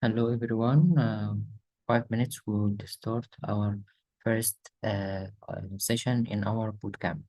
Hello everyone. 5 minutes would start our first session in our bootcamp.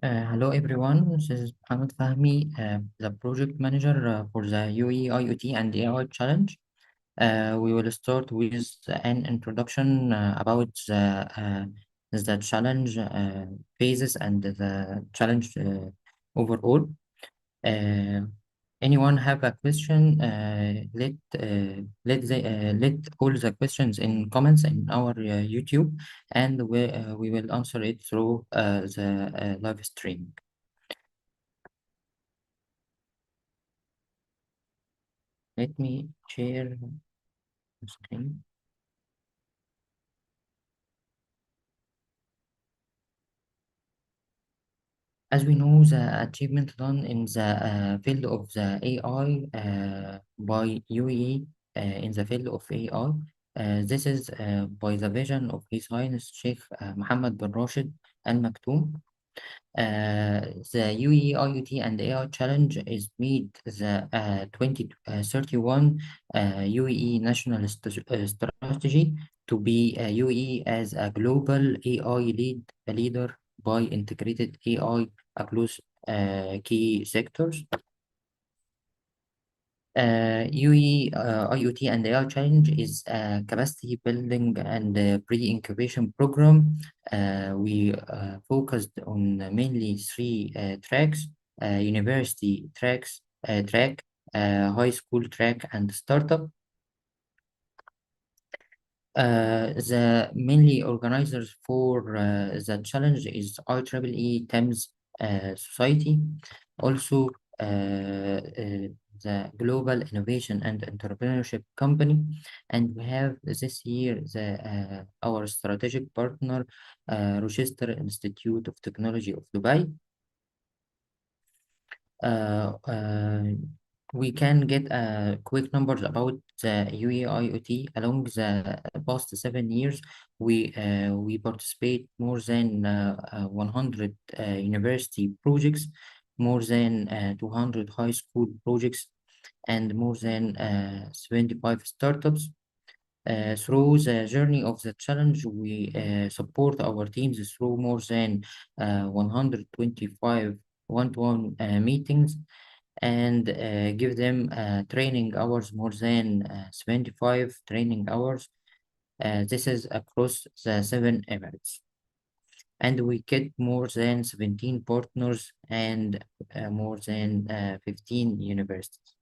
Hello everyone. This is Mohammed Fahmi, the project manager for the UAE IoT and AI challenge. We will start with an introduction about the challenge phases and the challenge overall. Uh, Anyone have a question? Let all the questions in comments in our YouTube, and we will answer it through the live stream. Let me share the screen. As we know, the achievement done in the field of the AI by UAE in the field of AI, this is by the vision of His Highness Sheikh Mohammed bin Rashid Al Maktoum. The UAE IoT and AI Challenge is made the 2031 UAE National Strategy to be UAE as a global AI leader by integrated AI across key sectors. UE IoT and AI Challenge is a capacity building and pre-incubation program. We focused on mainly three tracks: university track, high school track, and startup. The mainly organizers for the challenge is IEEE Thames Society, also the Global Innovation and Entrepreneurship Company, and we have this year our strategic partner, Rochester Institute of Technology of Dubai. Uh, uh, we can get quick numbers about the UAE IoT along the past 7 years. We participate more than 100 university projects, more than 200 high school projects, and more than 75 startups. Through the journey of the challenge, we support our teams through more than 125 one-to-one meetings and give them training hours, more than 75 training hours. This is across the 7 Emirates. And we get more than 17 partners and more than 15 universities.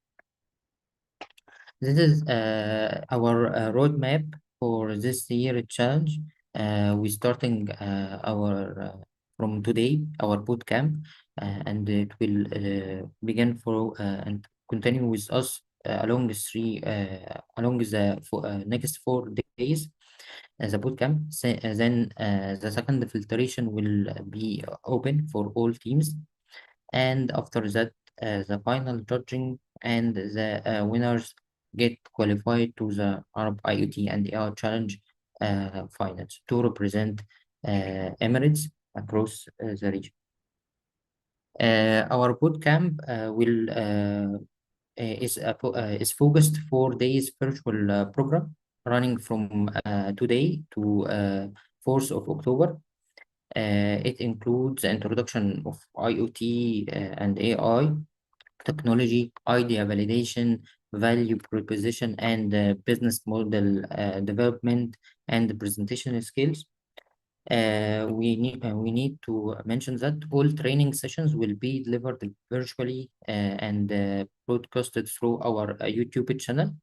This is our roadmap for this year challenge. We're starting from today our bootcamp, and it will begin for and continue with us along the next 4 days as a bootcamp. Then the second filtration will be open for all teams, and after that, the final judging and the winners get qualified to the Arab IoT and AI Challenge finals to represent Emirates across the region. Our bootcamp is focused 4 days virtual program running from today to 4th of October. It includes the introduction of IoT and AI technology, idea validation, value proposition, and business model development and presentation skills. We need to mention that all training sessions will be delivered virtually and broadcasted through our YouTube channel.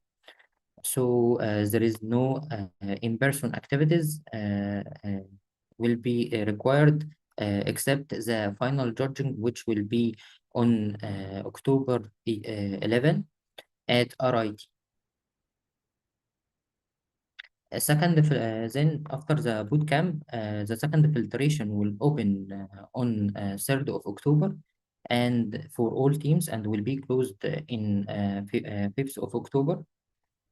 So there is no in-person activities will be required except the final judging, which will be on October 11 at RIT. Then after the bootcamp, the second filtration will open on 3rd of October and for all teams and will be closed in 5th of October.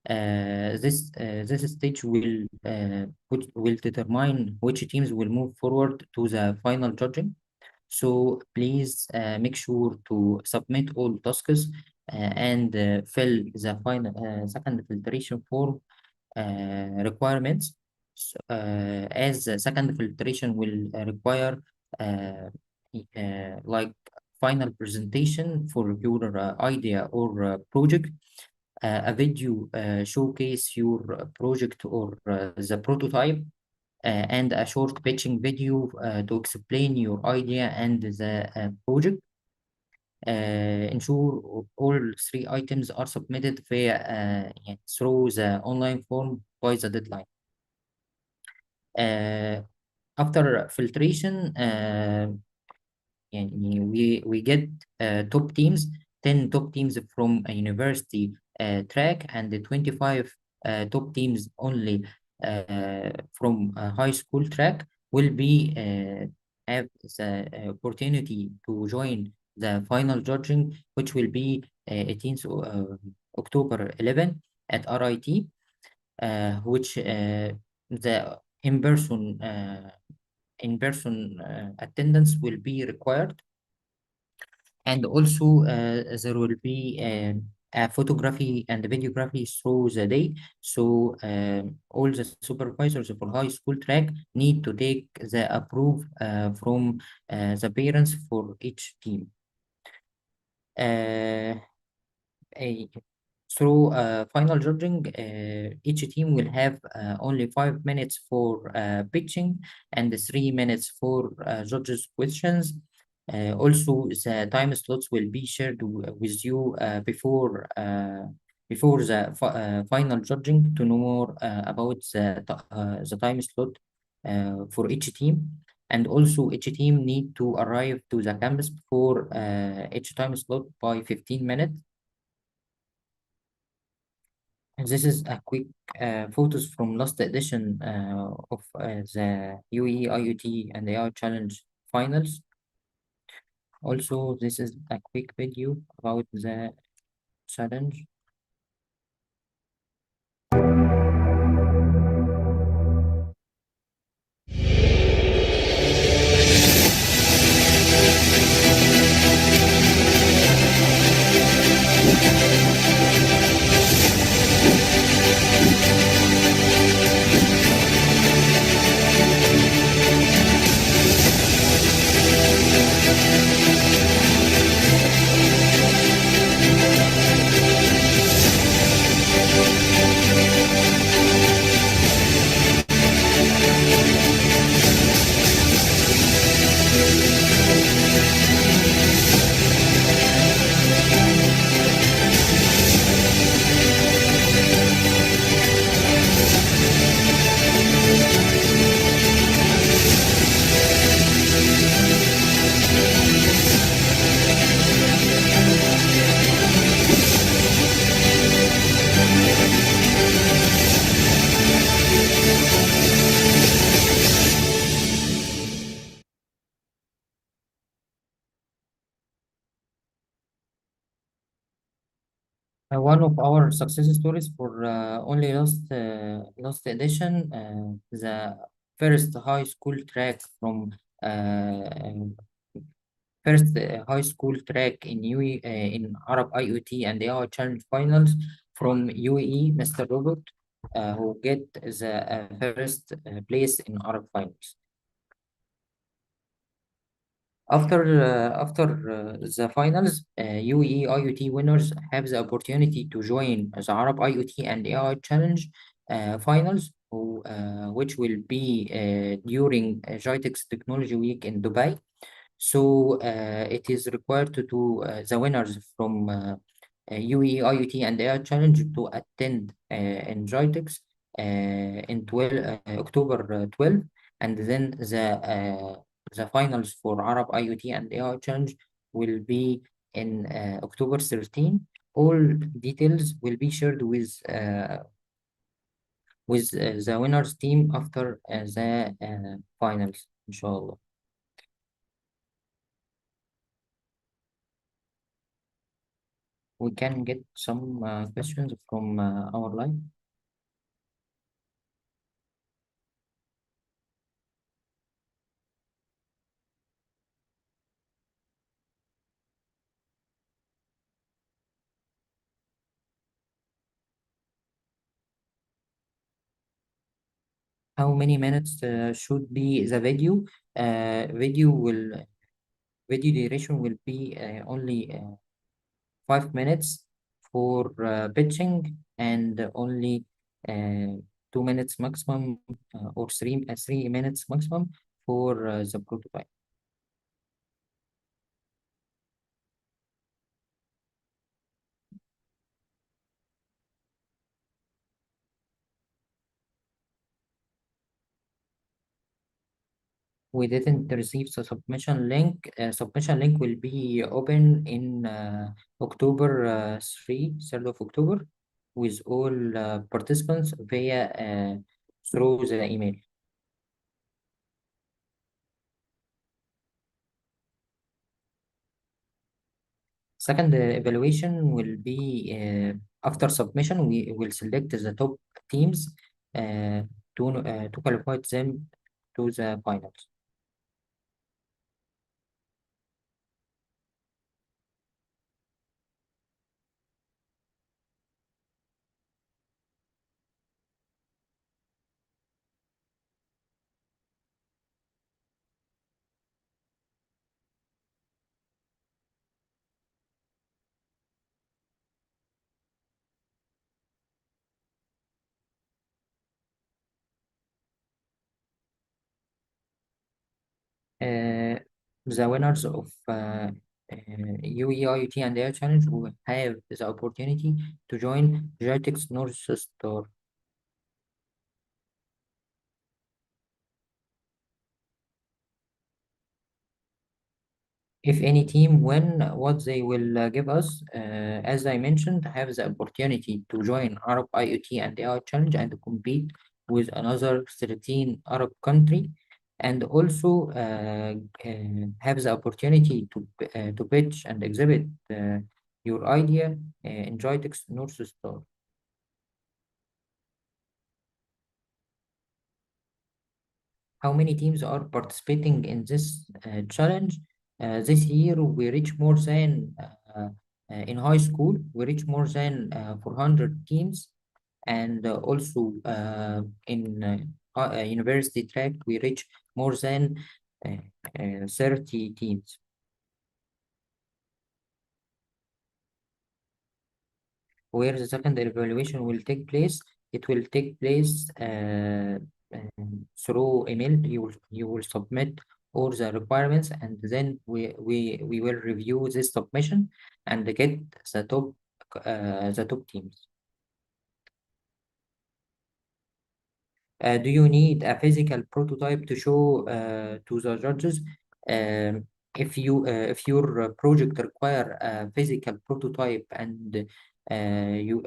This stage will determine which teams will move forward to the final judging. So please make sure to submit all tasks and fill the final second filtration form requirements. As the second filtration will require uh, like final presentation for your idea or project, a video showcase your project or the prototype, and a short pitching video to explain your idea and the project. ensure all three items are submitted via يعني through the online form by the deadline. Uh, After filtration, يعني we get top teams, 10 top teams from a university track, and the 25 top teams only from a high school track will be have the opportunity to join the final judging, which will be 18th October 11 at RIT, which the in-person attendance will be required, and also there will be a photography and videography through the day. So all the supervisors for high school track need to take the approve from the parents for each team. Uh, a, Through final judging, each team will have only 5 minutes for pitching and 3 minutes for judges' questions. Also, the time slots will be shared with you before the final judging to know more about the time slot for each team. And also, each team need to arrive to the campus before each time slot by 15 minutes. And this is a quick photos from last edition of the UE IoT and AI Challenge finals. Also, this is a quick video about the challenge. One of our success stories for only last edition, the first high school track from first high school track in UE in Arab IoT and AI Challenge finals from UAE, Mr. Robert, who get the first place in Arab finals. After the finals, UAE IoT winners have the opportunity to join the Arab IoT and AI Challenge finals, which will be during GITEX Technology Week in Dubai. So it is required to the winners from UAE IoT and AI Challenge to attend in GITEX in October 12, and then the finals for Arab IoT and AI Challenge will be in October 13. All details will be shared with the winners team after the finals, inshallah. We can get some questions from our live. How many minutes should be the video? Uh, video will Video duration will be only 5 minutes for pitching, and only 2 minutes maximum or 3 minutes maximum for the prototype. We didn't receive the submission link. Submission link will be open in October 3rd of October, with all participants via through the email. Second evaluation will be after submission. We will select the top teams to qualify them to the finals. Uh, the winners of UEIUT and AI Challenge will have the opportunity to join Jitex North Star. If any team win, what they will give us, as I mentioned, have the opportunity to join Arab IoT and AI Challenge and compete with another 13 Arab country, and also have the opportunity to pitch and exhibit your idea in Jitex North Star. How many teams are participating in this challenge? This year, we reach more than in high school, we reach more than 400 teams, and also in university track, we reach more than 30 teams. Where the second evaluation will take place, it will take place through email. You will submit all the requirements, and then we will review this submission and get the top teams. Do you need a physical prototype to show to the judges? If your project require a physical prototype and you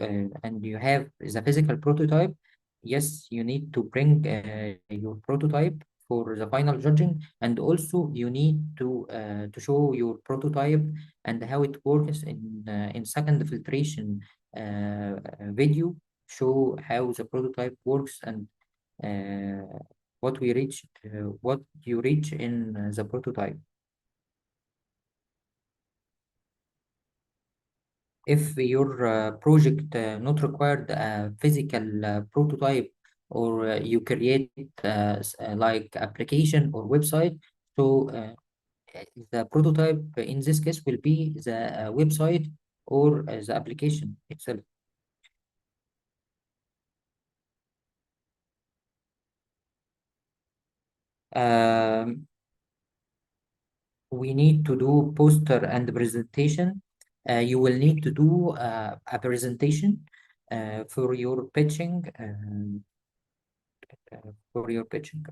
have the physical prototype, yes, you need to bring your prototype for the final judging, and also you need to show your prototype and how it works in second filtration video. Show how the prototype works and uh, what you reach in the prototype. If your project not required a physical prototype, or you create like application or website, so the prototype in this case will be the website or the application itself. Um, we need to do poster and presentation. You will need to do a presentation for your pitching. For your pitching.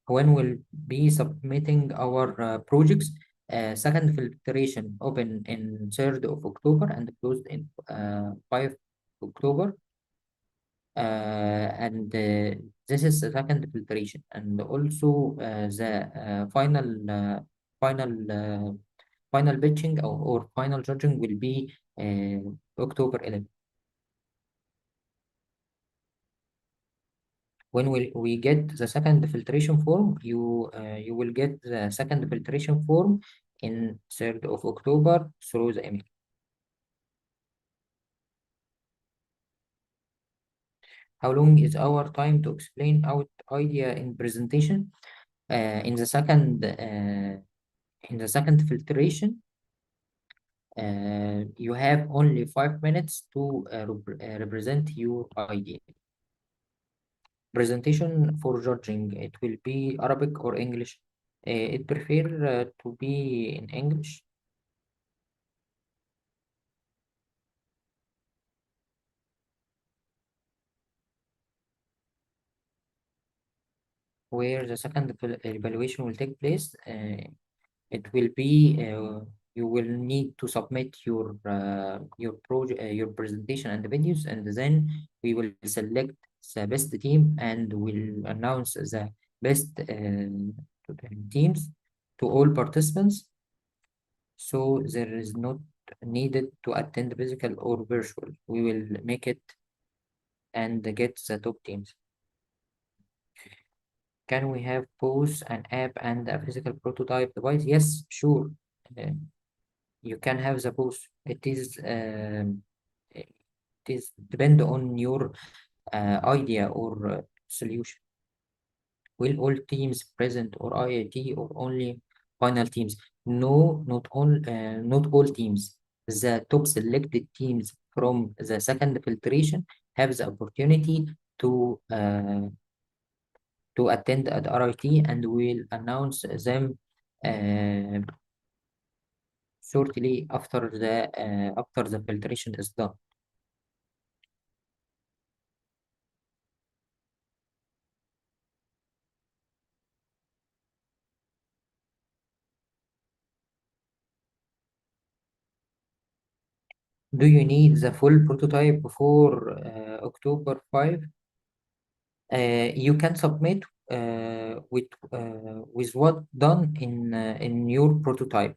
When we'll be submitting our projects, second filtration open in 3rd of October and closed in 5 October. And this is the second filtration, and also the final final pitching or final judging will be October 11th. When we get the second filtration form, you will get the second filtration form in 3rd of October through the email. How long is our time to explain our idea in presentation? In the second filtration, you have only 5 minutes to represent your idea. Presentation for judging, it will be Arabic or English. It prefer to be in English. where the second evaluation will take place. It will be you will need to submit your project, your presentation and the videos, and then we will select the best team and will announce the best teams to all participants. So there is not needed to attend physical or virtual. We will make it and get the top teams. Can we have both an app and a physical prototype device? Yes, sure. Uh, you can have the both. It is depend on your idea or solution. Will all teams present or IoT or only final teams? No, not all teams. The top selected teams from the second filtration have the opportunity to attend at RIT, and we'll announce them uh, shortly after the filtration is done. Do you need the full prototype before October 5? You can submit with what done in your prototype.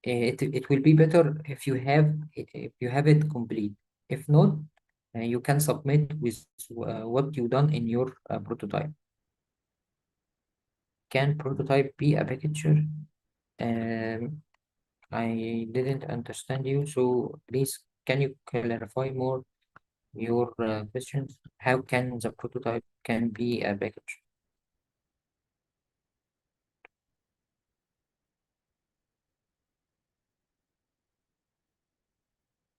It will be better if you have it complete. If not, you can submit with what you done in your prototype. Can prototype be a picture? Um, I didn't understand you, so please can you clarify more your questions? How can the prototype can be a package?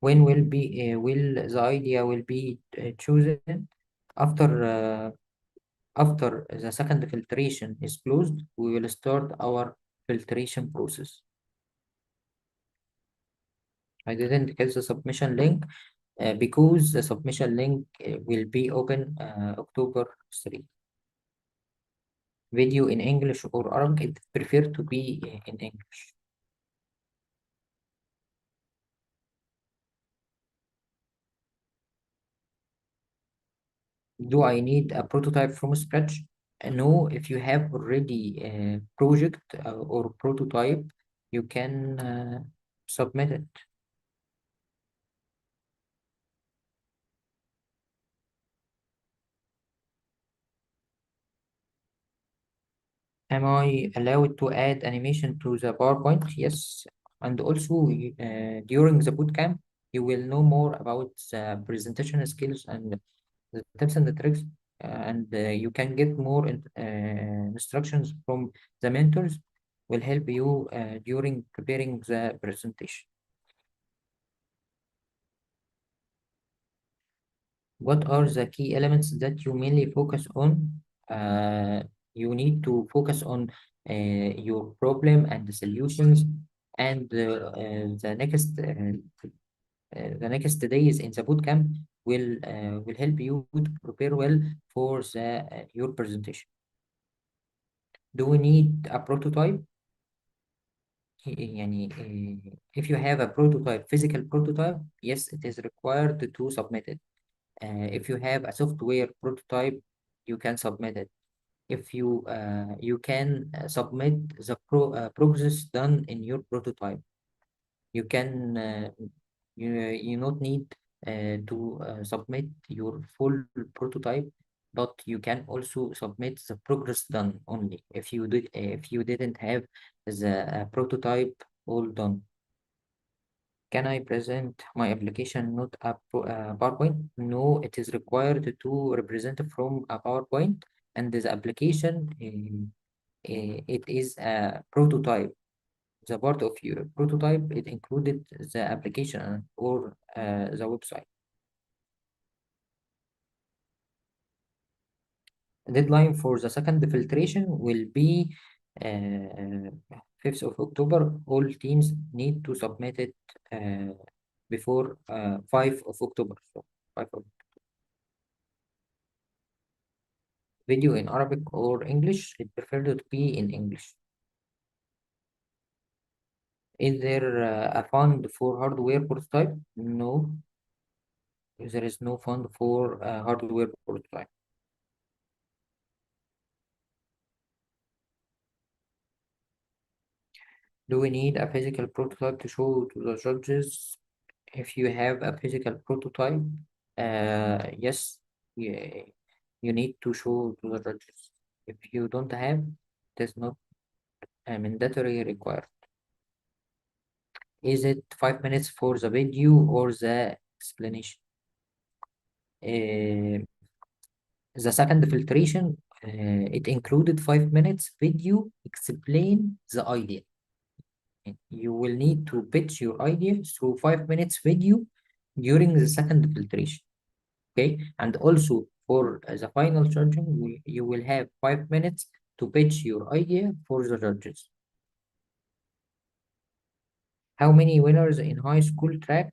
When will the idea will be chosen after after the second filtration is closed? We will start our filtration process. I didn't get the submission link because the submission link will be open October 3. Video in English or Arabic? It prefer to be in English. Do I need a prototype from scratch? No, if you have already a project or prototype, you can submit it. Am I allowed to add animation to the PowerPoint? Yes. And also, during the bootcamp, you will know more about the presentation skills and the tips and the tricks, and you can get more instructions from the mentors will help you during preparing the presentation. What are the key elements that you mainly focus on? You need to focus on your problem and the solutions, and the next days in the bootcamp will help you to prepare well for your presentation. Do we need a prototype? يعني, if you have a prototype, physical prototype, yes, it is required to submit it. If you have a software prototype, you can submit it. If you can submit the progress done in your prototype. You can you not need to submit your full prototype, but you can also submit the progress done only if you didn't have the prototype all done. Can I present my application, not a PowerPoint? No, it is required to represent from a PowerPoint, and the application it is a prototype. The part of your prototype it included the application or the website. Deadline for the second filtration will be 5th of October. All teams need to submit it before 5 of October. So 5 of Video in Arabic or English? It preferred to be in English. Is there a fund for hardware prototype? No, there is no fund for hardware prototype. Do we need a physical prototype to show to the judges? If you have a physical prototype, yes, you, you need to show to the judges. If you don't have, it is not a mandatory required. Is it 5 minutes for the video or the explanation? Uh, the second filtration, it included 5 minutes video explain the idea. You will need to pitch your idea through 5 minutes video during the second filtration. Okay, and also for the final judging, you will have 5 minutes to pitch your idea for the judges. How many winners in high school track?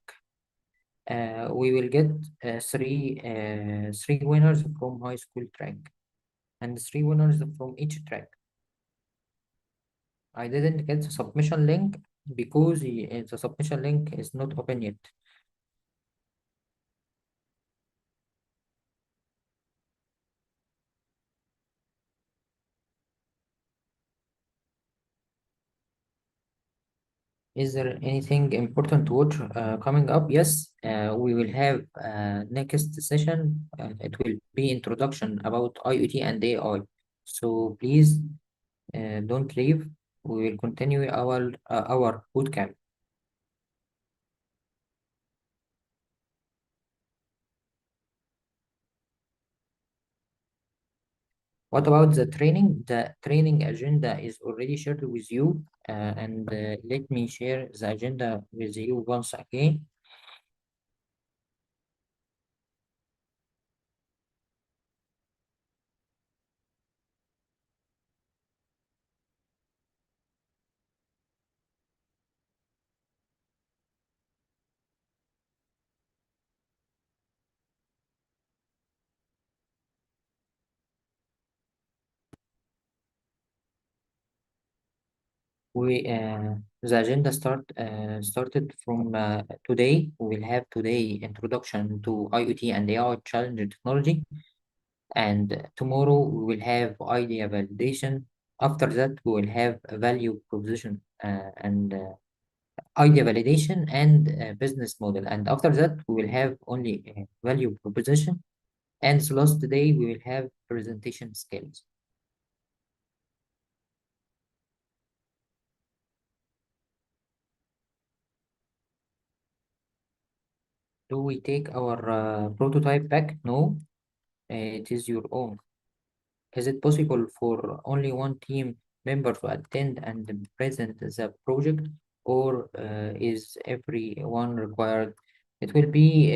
We will get three winners from high school track and three winners from each track. I didn't get the submission link because the submission link is not open yet. Is there anything important to watch coming up? Yes, we will have next session. It will be introduction about IoT and AI. So please don't leave. We will continue our bootcamp. What about the training? The training agenda is already shared with you, and let me share the agenda with you once again. The agenda started from today. We will have today introduction to IoT and AI challenge technology, and tomorrow we will have idea validation. After that, we will have a value proposition and idea validation and business model. And after that, we will have only value proposition. And the last day, we will have presentation skills. Do we take our prototype back? No, it is your own. Is it possible for only one team member to attend and present the project, or is everyone required? It will be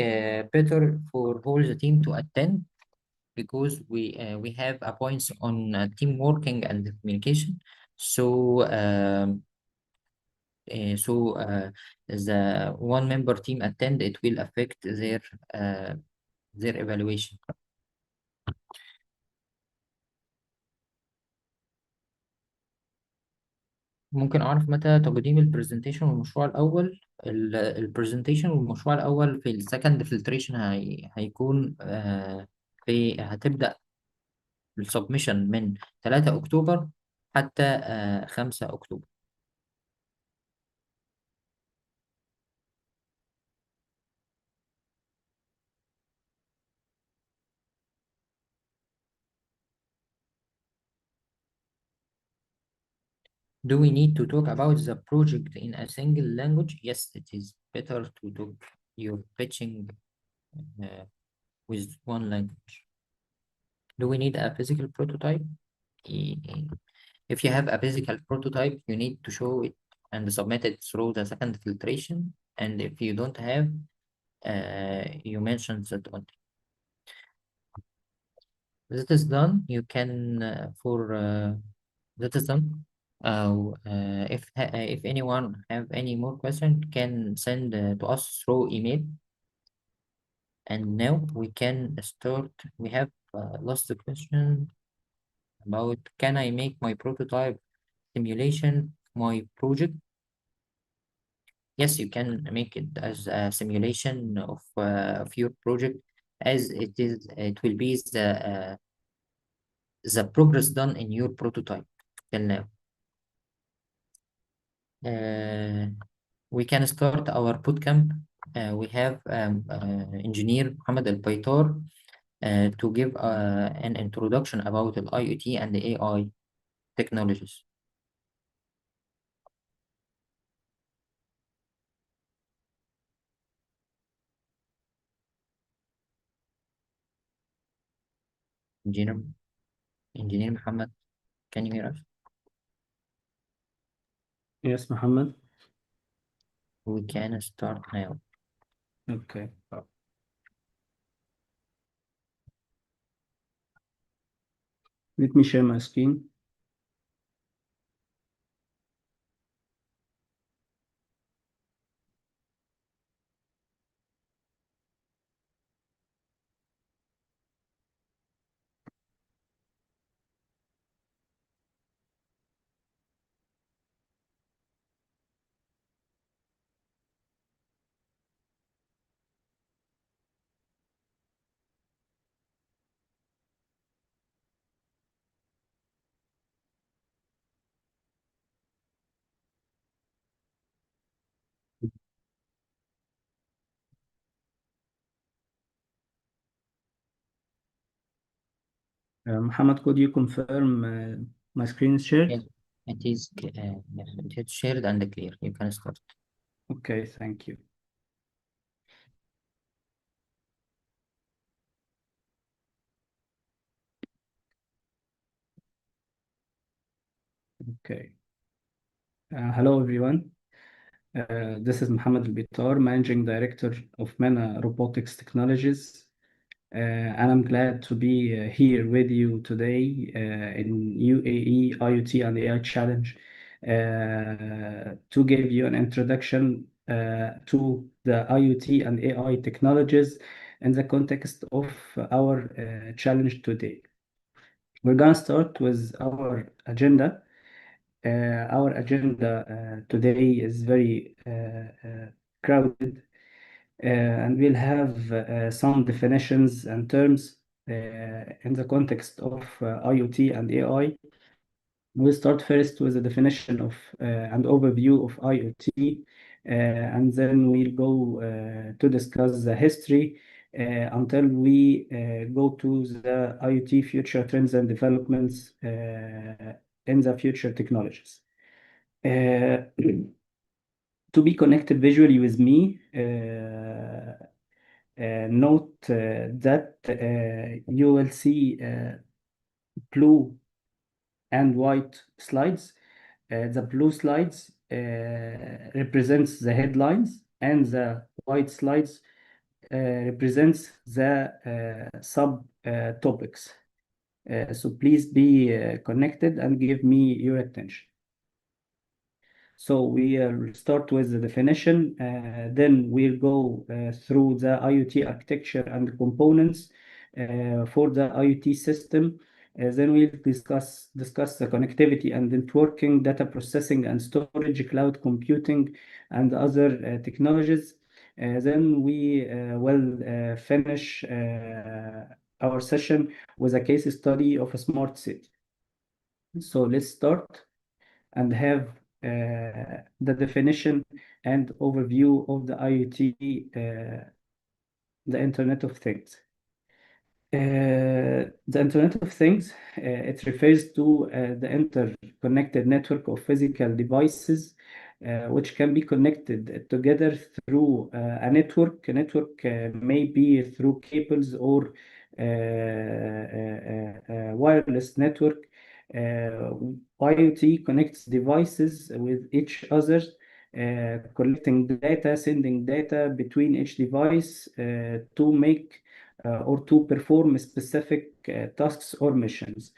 better for all the team to attend because we have a points on team working and communication. So the one member team attend, it will affect uh, their evaluation. ممكن أعرف متى تقديم البرزنتيشن والمشروع الأول؟ البرزنتيشن والمشروع الأول في السكند فلتريشن هيكون هتبدأ السبمشن من 3 أكتوبر حتى 5 أكتوبر. Do we need to talk about the project in a single language? Yes, it is better to do your pitching uh, with one language. Do we need a physical prototype? Eh, If you have a physical prototype, you need to show it and submit it through the second filtration. And if you don't have, you mentioned that one. That is done. You can for that is done. If anyone have any more question, can send to us through email. And now we can start. We have last question. about can I make my prototype simulation my project? Yes, you can make it as a simulation of your project, as it will be the progress done in your prototype till now. Uh, we can start our bootcamp. We have engineer Muhammad Al Baitar to give an introduction about the IoT and the AI technologies. Engineer, Engineer Muhammad, can you hear us? Yes, Muhammad. We can start now. Okay. Let me share my screen. Muhammad, could you confirm my screen is Yes, shared? yes, it is shared and clear. You can start. Okay, thank you. Okay. Hello, everyone. This is Mohammed Al-Bitar, Managing Director of MENA Robotics Technologies. And I'm glad to be here with you today in UAE IoT and AI Challenge to give you an introduction to the IoT and AI technologies in the context of our challenge today. We're going to start with our agenda. Our agenda today is very crowded, and we'll have some definitions and terms in the context of IoT and AI. We'll start first with a definition of and overview of IoT, and then we'll go to discuss the history until we go to the IoT future trends and developments in the future technologies. To be connected visually with me, note that you will see blue and white slides. The blue slides represents the headlines, and the white slides represents the sub topics. So please be connected and give me your attention. So we'll start with the definition, then we'll go through the IoT architecture and components for the IoT system. Then we'll discuss the connectivity and networking, data processing and storage, cloud computing, and other technologies. Then we will finish our session with a case study of a smart city. So let's start and have the definition and overview of the IoT, the Internet of Things. The Internet of Things, it refers to the interconnected network of physical devices which can be connected together through a network. A network may be through cables or wireless network. IoT connects devices with each other, collecting data, sending data between each device to make or to perform specific tasks or missions.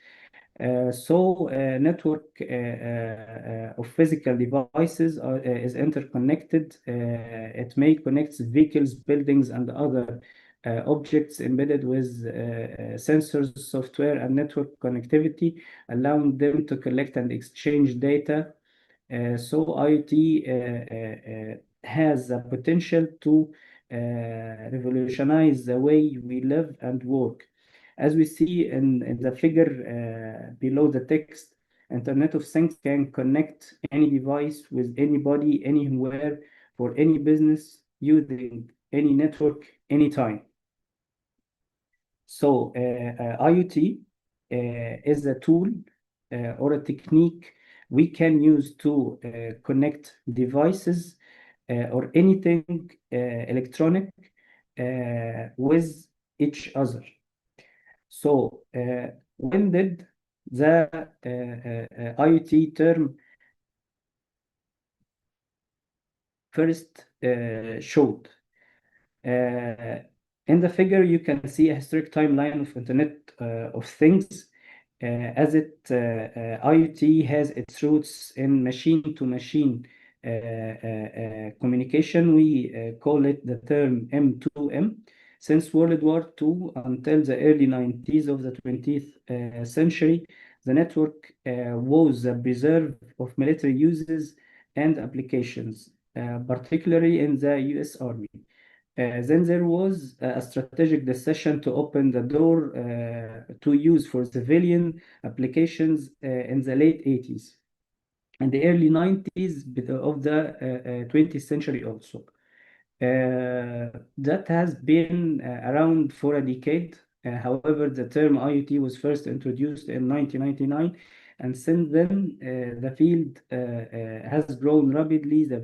Network of physical devices is interconnected. It may connect vehicles, buildings, and other objects embedded with sensors, software, and network connectivity, allowing them to collect and exchange data. So IoT has the potential to revolutionize the way we live and work. As we see in the figure below the text, Internet of Things can connect any device with anybody, anywhere, for any business, using any network, anytime. So IoT is a tool or a technique we can use to connect devices or anything electronic with each other. So when did the IoT term first showed? Uh, in the figure, you can see a historic timeline of Internet of Things, as IoT has its roots in machine-to-machine communication. We call it the term M2M. Since World War II until the early 90s of the 20th century, the network was a preserve of military uses and applications, particularly in the US Army. Then there was a strategic decision to open the door to use for civilian applications in the late 80s and the early 90s of the 20th century also. That has been around for a decade. However, the term IoT was first introduced in 1999, and since then, the field has grown rapidly. The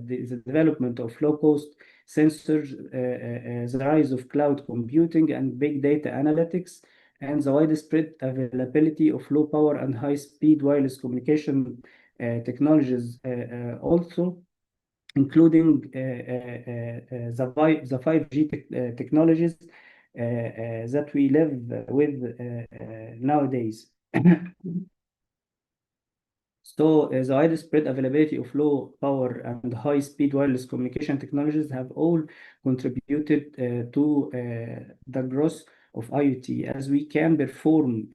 development of low-cost sensors, the rise of cloud computing and big data analytics, and the widespread availability of low power and high-speed wireless communication technologies also, including the 5G technologies that we live with nowadays. So the widespread availability of low power and high speed wireless communication technologies have all contributed to the growth of IoT, as we can perform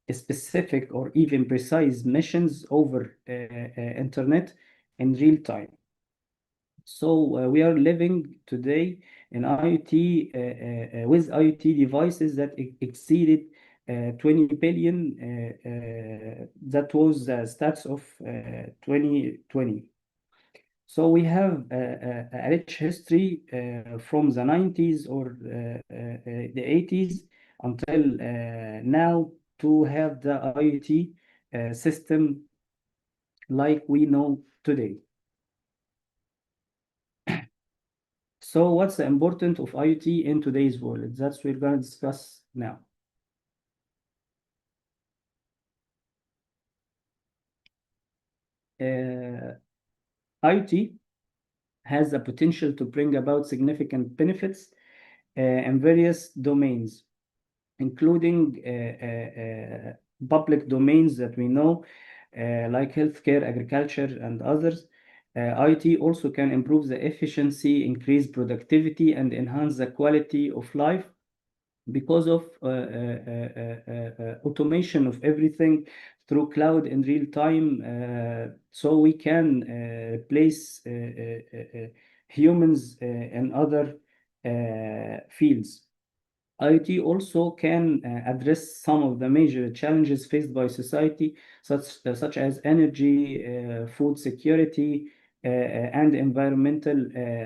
specific or even precise missions over internet in real time. So we are living today in IoT with IoT devices that exceeded 20 billion. That was the stats of 2020. So we have a rich history from the 90s or the 80s until now to have the IoT system like we know today. So what's the importance of IoT in today's world? That's what we're going to discuss now. IoT has the potential to bring about significant benefits in various domains, including public domains that we know, like healthcare, agriculture, and others. IoT also can improve the efficiency, increase productivity, and enhance the quality of life because of automation of everything through cloud in real time. So we can replace humans in other fields. IoT also can address some of the major challenges faced by society, such as energy, food security, and environmental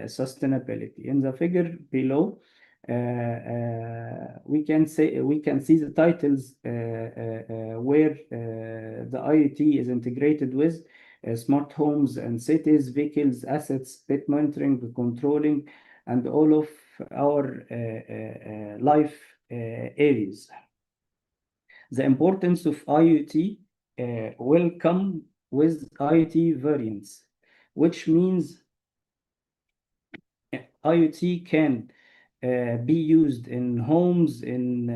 sustainability. In the figure below, we can see the titles where the IoT is integrated with smart homes and cities, vehicles, assets, pet monitoring, controlling, and all of our life areas. The importance of IoT will come with IoT variants, which means IoT can be used in homes, in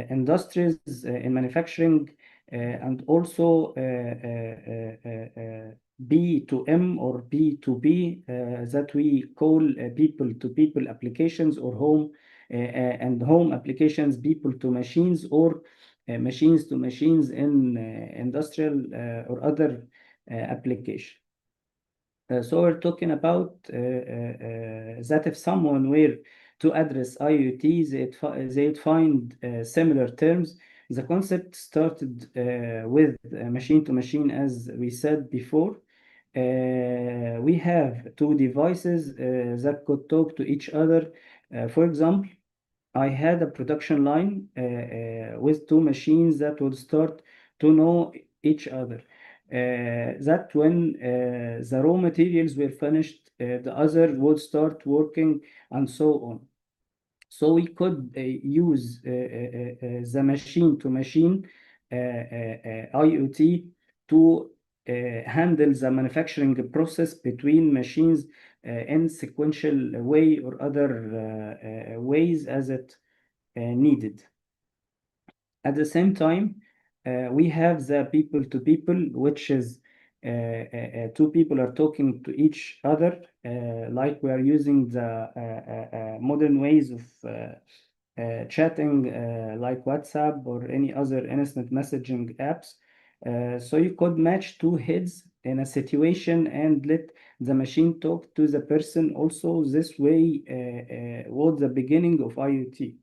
industries, in manufacturing, and also B to M or B to B that we call people to people applications, or home and home applications, people to machines, or machines to machines in industrial or other application. So we're talking about that if someone were to address IoT, they'd find similar terms. The concept started with machine to machine, as we said before. We have two devices that could talk to each other. For example, I had a production line with two machines that would start to know each other. That when the raw materials were finished, the other would start working, and so on. So we could use the machine to machine IoT to handle the manufacturing process between machines in sequential way or other ways as it needed. At the same time, we have the people to people, which is two people are talking to each other, like we are using the modern ways of chatting, like WhatsApp or any other instant messaging apps. So you could match two heads in a situation and let the machine talk to the person. Also, this way was the beginning of IoT.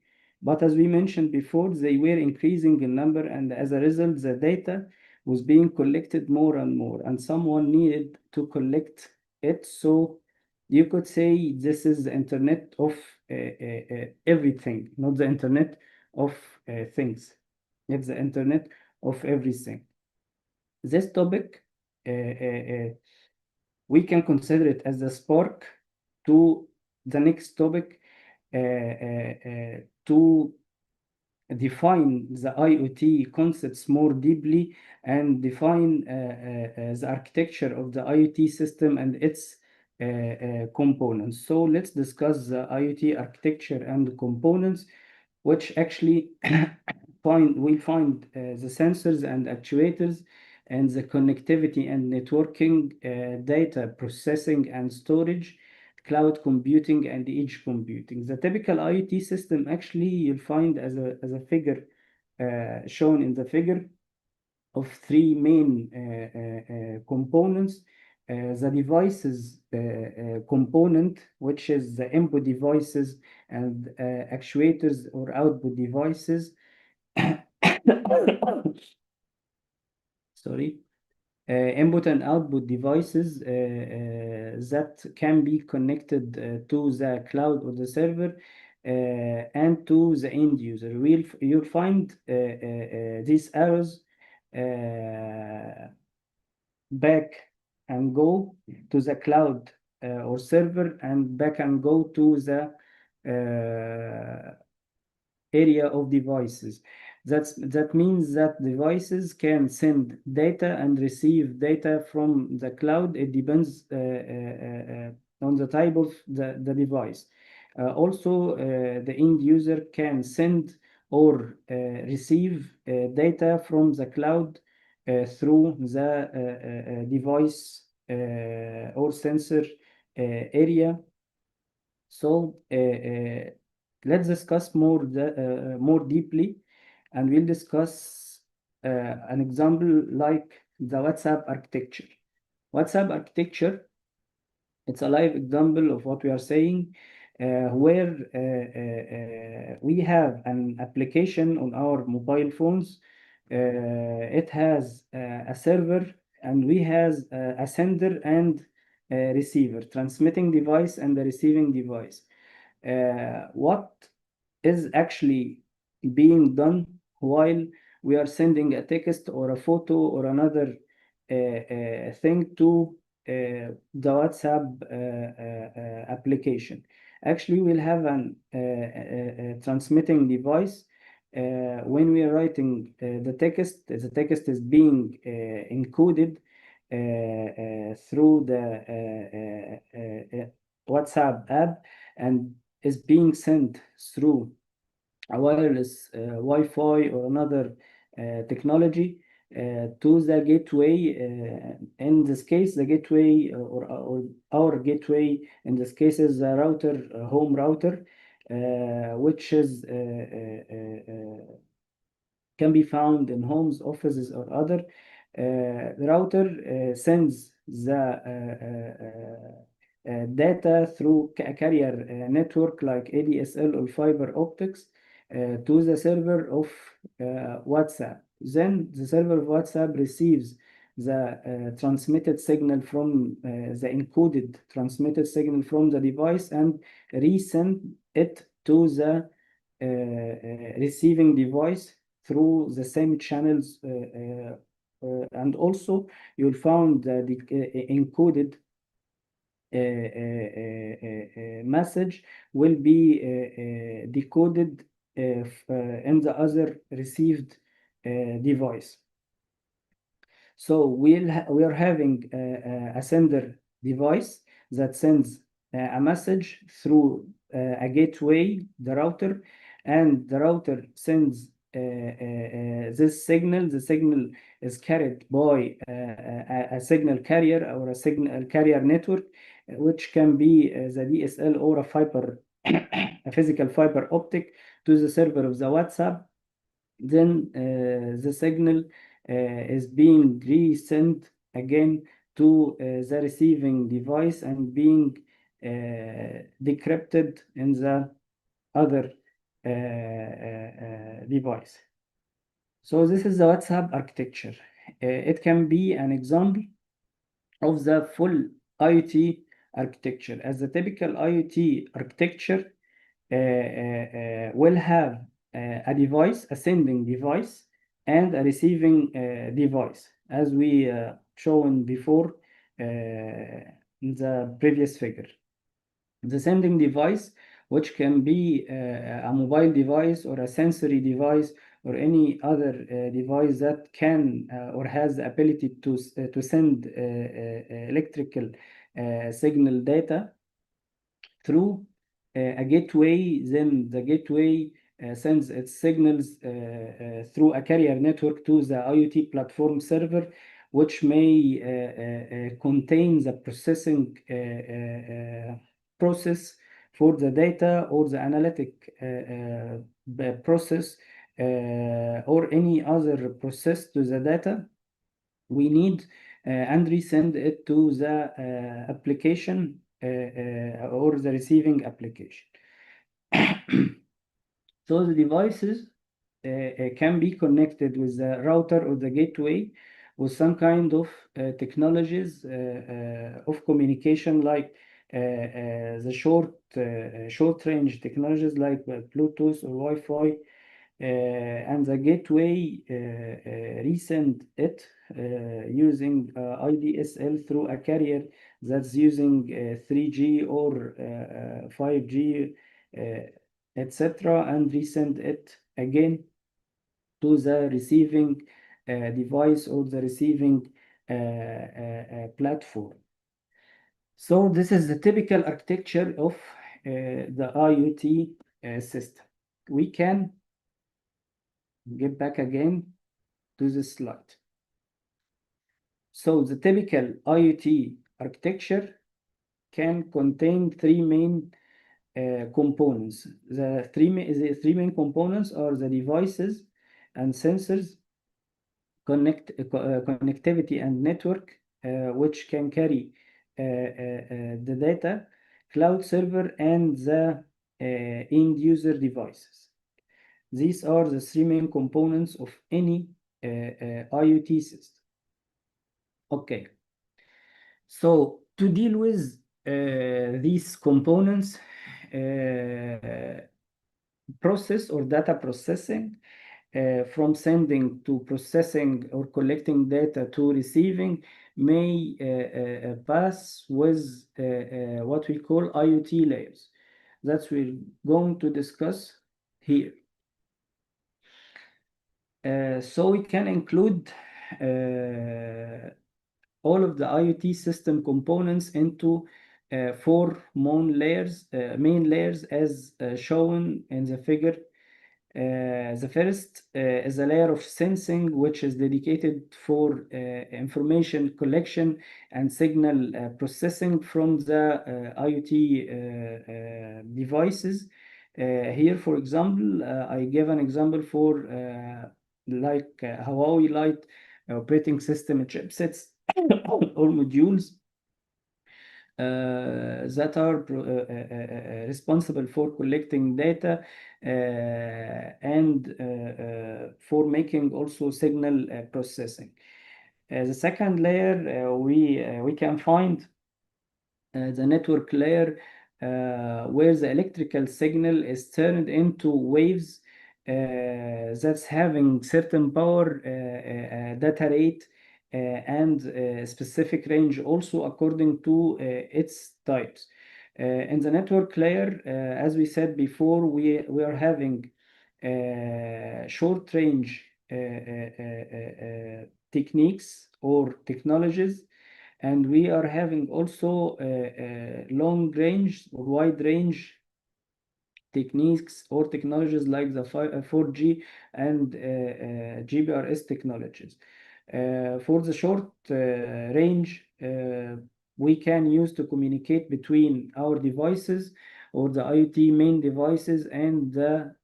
But as we mentioned before, they were increasing in number, and as a result, the data was being collected more and more, and someone needed to collect it. So you could say this is the internet of everything, not the internet of things. It's the internet of everything. This topic, we can consider it as the spark to the next topic, to define the IoT concepts more deeply and define the architecture of the IoT system and its components. So let's discuss the IoT architecture and components, which actually we find the sensors and actuators and the connectivity and networking, data processing and storage, cloud computing, and edge computing. The typical IoT system actually you'll find as a figure shown in the figure of three main components. The devices component, which is the input devices and actuators or output devices. Sorry. Input and output devices that can be connected to the cloud or the server and to the end user. You'll find these arrows back and go to the cloud or server, and back and go to the area of devices. That means that devices can send data and receive data from the cloud. It depends on the type of the device. Also, the end user can send or receive data from the cloud through the device or sensor area. So let's discuss more deeply, and we'll discuss an example like the WhatsApp architecture. WhatsApp architecture, it's a live example of what we are saying, where we have an application on our mobile phones. It has a server, and we has a sender and a receiver, transmitting device and the receiving device. What is actually being done while we are sending a text or a photo or another thing to the WhatsApp application. Actually, we'll have an transmitting device. When we are writing the text is being encoded through the WhatsApp app, and is being sent through a wireless Wi-Fi or another technology to the gateway. In this case, the gateway or our gateway in this case is the router, home router, which is can be found in homes, offices, or other. The router sends the data through a carrier network like ADSL or fiber optics to the server of WhatsApp. Then the server of WhatsApp receives the transmitted signal from the encoded transmitted signal from the device and resend it to the receiving device through the same channels, and also you'll find the encoded message will be decoded in the other received device. So we are having a sender device that sends a message through a gateway, the router, and the router sends this signal. The signal is carried by a signal carrier or a signal carrier network, which can be the DSL or a fiber, a physical fiber optic to the server of the WhatsApp. Then the signal is being resent again to the receiving device and being decrypted in the other device. So this is the WhatsApp architecture. It can be an example of the full IoT architecture. As the typical IoT architecture will have a device, a sending device, and a receiving device, as we shown before in the previous figure. The sending device, which can be a mobile device or a sensory device or any other device that can or has the ability to send electrical signal data through a gateway. Then the gateway sends its signals through a carrier network to the IoT platform server, which may contain the processing process for the data or the analytic process or any other process to the data we need and resend it to the application or the receiving application. So the devices can be connected with the router or the gateway with some kind of technologies of communication, like the short range technologies like Bluetooth or Wi-Fi, and the gateway resend it using IDSL through a carrier that's using 3G or 5G, etc., and resend it again to the receiving device or the receiving platform. So this is the typical architecture of the IoT system. We can get back again to this slide. So the typical IoT architecture can contain three main components. The three main components are the devices and sensors, connectivity and network, which can carry the data, cloud server, and the end user devices. These are the three main components of any IoT system. Okay, so to deal with these components, process or data processing, from sending to processing or collecting data to receiving, may pass with what we call IoT layers. That we're going to discuss here. So we can include all of the IoT system components into four main layers as shown in the figure The first is a layer of sensing, which is dedicated for information collection and signal processing from the IoT devices. Here, for example, I give an example for like Huawei Lite operating system chipsets or modules that are responsible for collecting data and for making also signal processing. The second layer we can find the network layer where the electrical signal is turned into waves that's having certain power, data rate, and specific range also according to its types. In the network layer, as we said before, we are having short range techniques or technologies, and we are having also long range or wide range techniques or technologies like the 4G and GPRS technologies. For the short range, we can use to communicate between our devices or the IoT main devices and the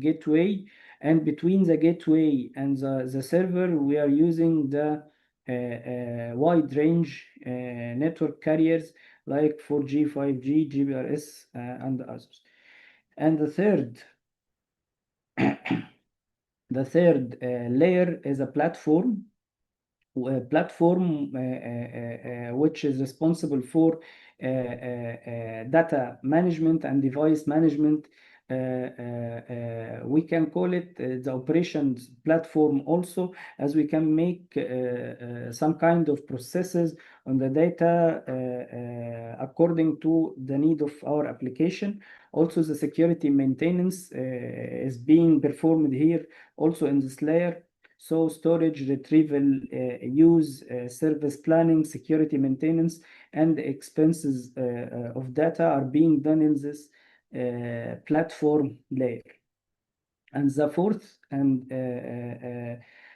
gateway. And between the gateway and the server, we are using the wide range network carriers like 4G, 5G, GPRS, and others. And the third layer is a platform which is responsible for data management and device management. We can call it the operations platform also, as we can make some kind of processes on the data according to the need of our application. Also, the security maintenance is being performed here also in this layer. So storage, retrieval, use, service planning, security maintenance, and expenses of data are being done in this platform layer. And the fourth and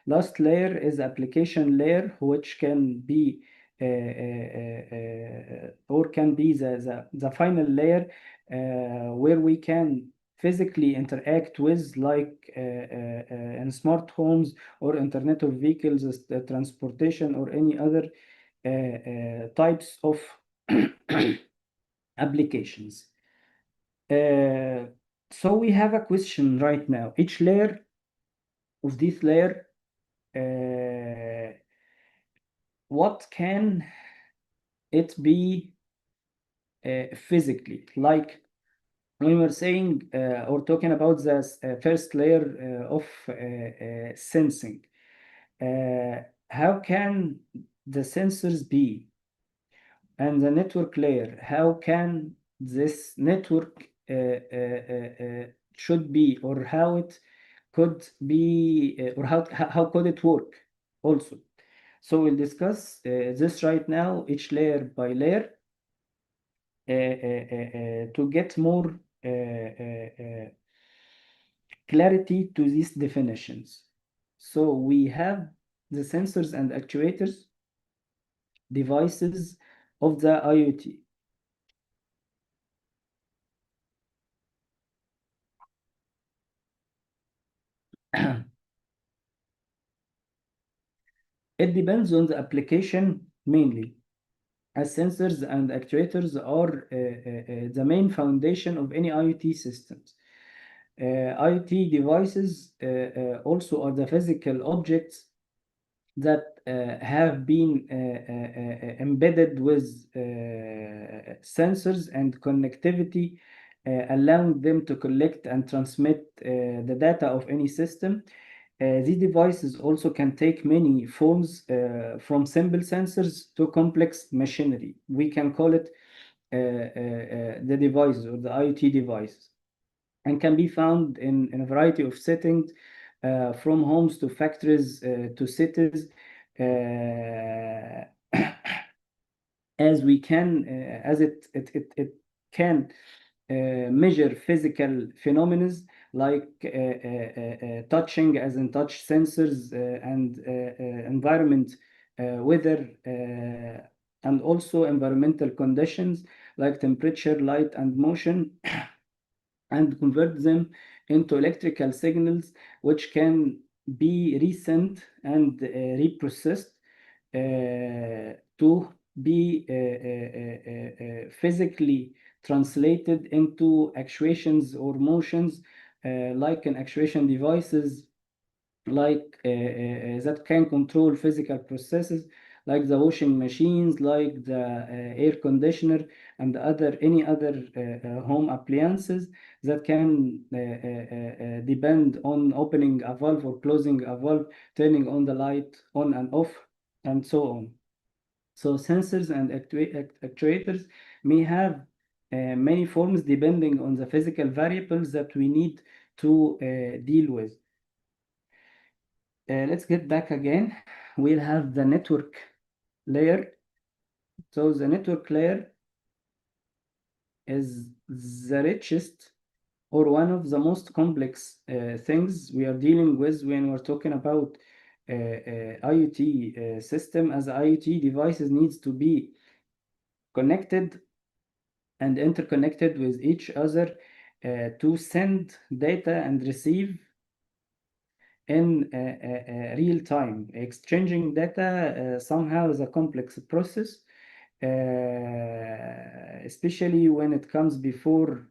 last layer is application layer, which can be or can be the final layer where we can physically interact with, like in smart homes or Internet of Vehicles, transportation, or any other types of applications. So we have a question right now. Each layer of this layer, what can it be physically? Like when we're saying or talking about the first layer of sensing, how can the sensors be? And the network layer, how can this network should be, or how it could be, or how could it work also? So we'll discuss this right now, each layer by layer, to get more clarity to these definitions. So we have the sensors and actuators, devices of the IoT. It depends on the application mainly, as sensors and actuators are the main foundation of any IoT systems. IoT devices also are the physical objects that have been embedded with sensors and connectivity, allowing them to collect and transmit the data of any system. These devices also can take many forms, from simple sensors to complex machinery. We can call it the devices or the IoT devices, and can be found in a variety of settings, from homes to factories to cities, as we can, as it can measure physical phenomena like touching, as in touch sensors, and environment, weather, and also environmental conditions like temperature, light, and motion, and convert them into electrical signals, which can be resent and reprocessed to be physically translated into actuations or motions, like in actuation devices, like that can control physical processes, like the washing machines, like the air conditioner, and other any other home appliances that can depend on opening a valve or closing a valve, turning on the light on and off, and so on. So sensors and actuators may have many forms depending on the physical variables that we need to deal with. Let's get back again. We'll have the network layer. So the network layer is the richest or one of the most complex things we are dealing with when we're talking about IoT system, as IoT devices needs to be connected and interconnected with each other to send data and receive in real time. Exchanging data somehow is a complex process, especially when it comes before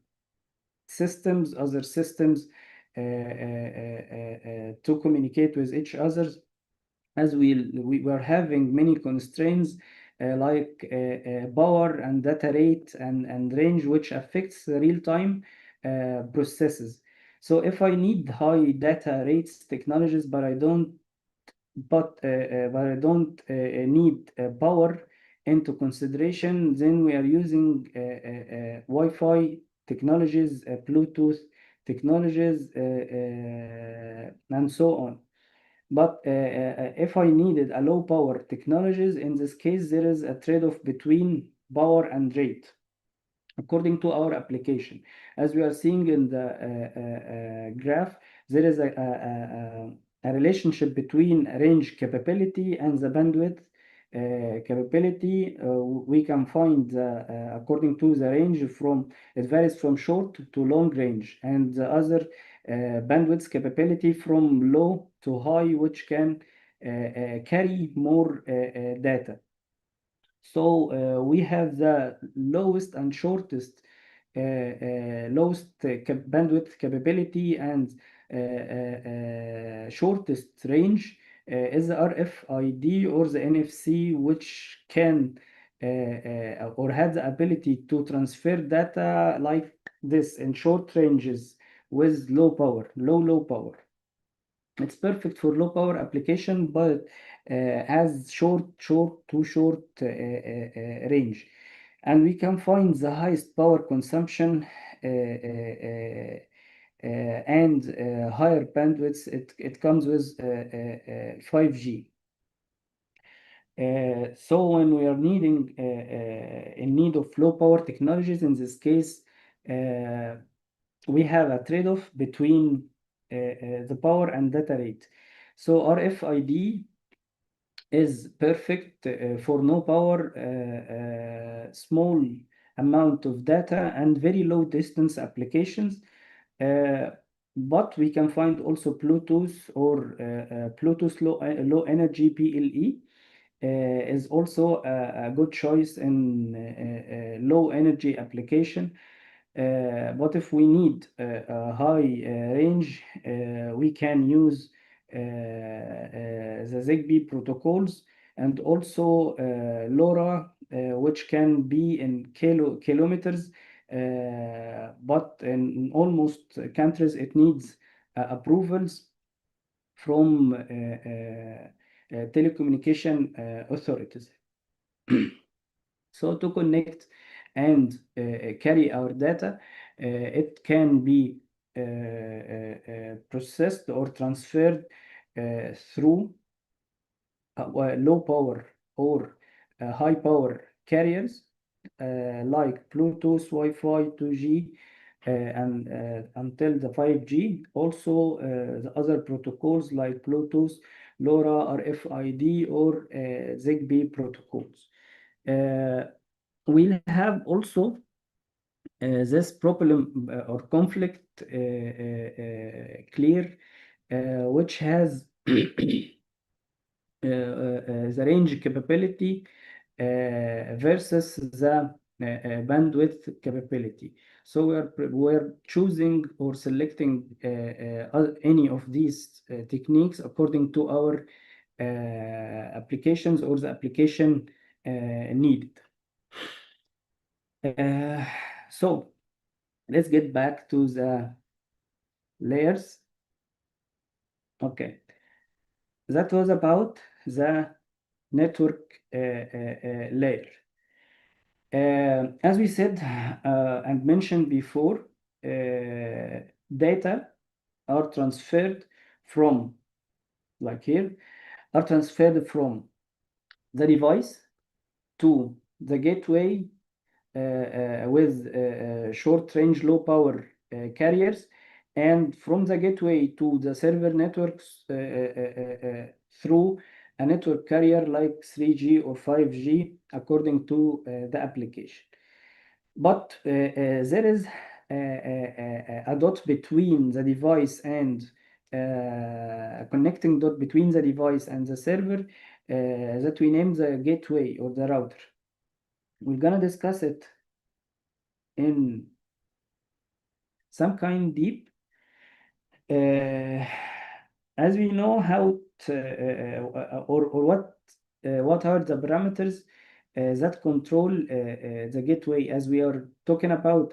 systems, other systems, to communicate with each other, as we were having many constraints like power and data rate and range, which affects the real-time processes. So if I need high data rates technologies, but I don't need power into consideration, then we are using Wi-Fi technologies, Bluetooth technologies, and so on. But if I needed a low power technologies, in this case, there is a trade-off between power and rate according to our application. As we are seeing in the graph, there is a relationship between range capability and the bandwidth capability. We can find, according to the range, it varies from short to long range, and the other bandwidth capability from low to high, which can carry more data. So we have the lowest and shortest, lowest bandwidth capability and shortest range is the RFID or the NFC, which can or have the ability to transfer data like this in short ranges with low power. It's perfect for low power application, but has short range. And we can find the highest power consumption and higher bandwidths. It comes with 5G. So when we are in need of low power technologies, in this case, we have a trade-off between the power and data rate. So RFID is perfect for no power, small amount of data, and very low distance applications. Uh, but we can find also Bluetooth or Bluetooth low energy BLE is also a good choice in low energy application. But if we need a high range, we can use the ZigBee protocols, and also LoRa, which can be in kilometers, but in almost countries it needs approvals from telecommunication authorities. So to connect and carry our data, it can be processed or transferred through low power or high power carriers like Bluetooth, Wi-Fi, 2G, and until the 5G. Also, the other protocols like Bluetooth, LoRa, RFID, or Zigbee protocols. We'll have also this problem or conflict clear, which has the range capability versus the bandwidth capability. So we're choosing or selecting any of these techniques according to our applications or the application needed. So let's get back to the layers. Okay, that was about the network layer. As we said and mentioned before, data are transferred from, like here, are transferred from the device to the gateway with short range low power carriers, and from the gateway to the server networks through a network carrier like 3G or 5G according to the application. But there is a dot between the device and connecting dot between the device and the server that we name the gateway or the router. We're gonna discuss it in some kind deep. As we know how or what are the parameters that control the gateway, as we are talking about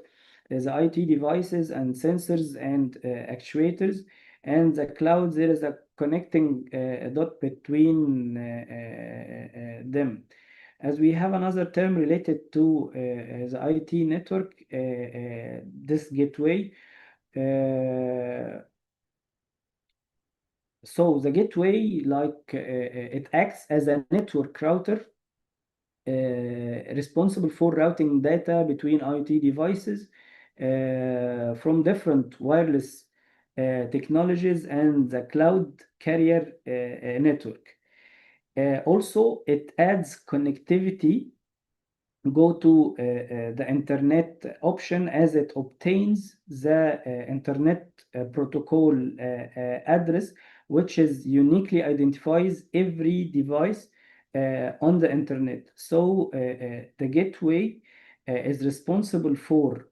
the IoT devices and sensors and actuators, and the cloud, there is a connecting dot between them. As we have another term related to the IoT network, this gateway. So the gateway, like it acts as a network router responsible for routing data between IoT devices from different wireless technologies and the cloud carrier network. Also, it adds connectivity go to the internet option as it obtains the internet protocol address, which is uniquely identifies every device on the internet. So the gateway is responsible for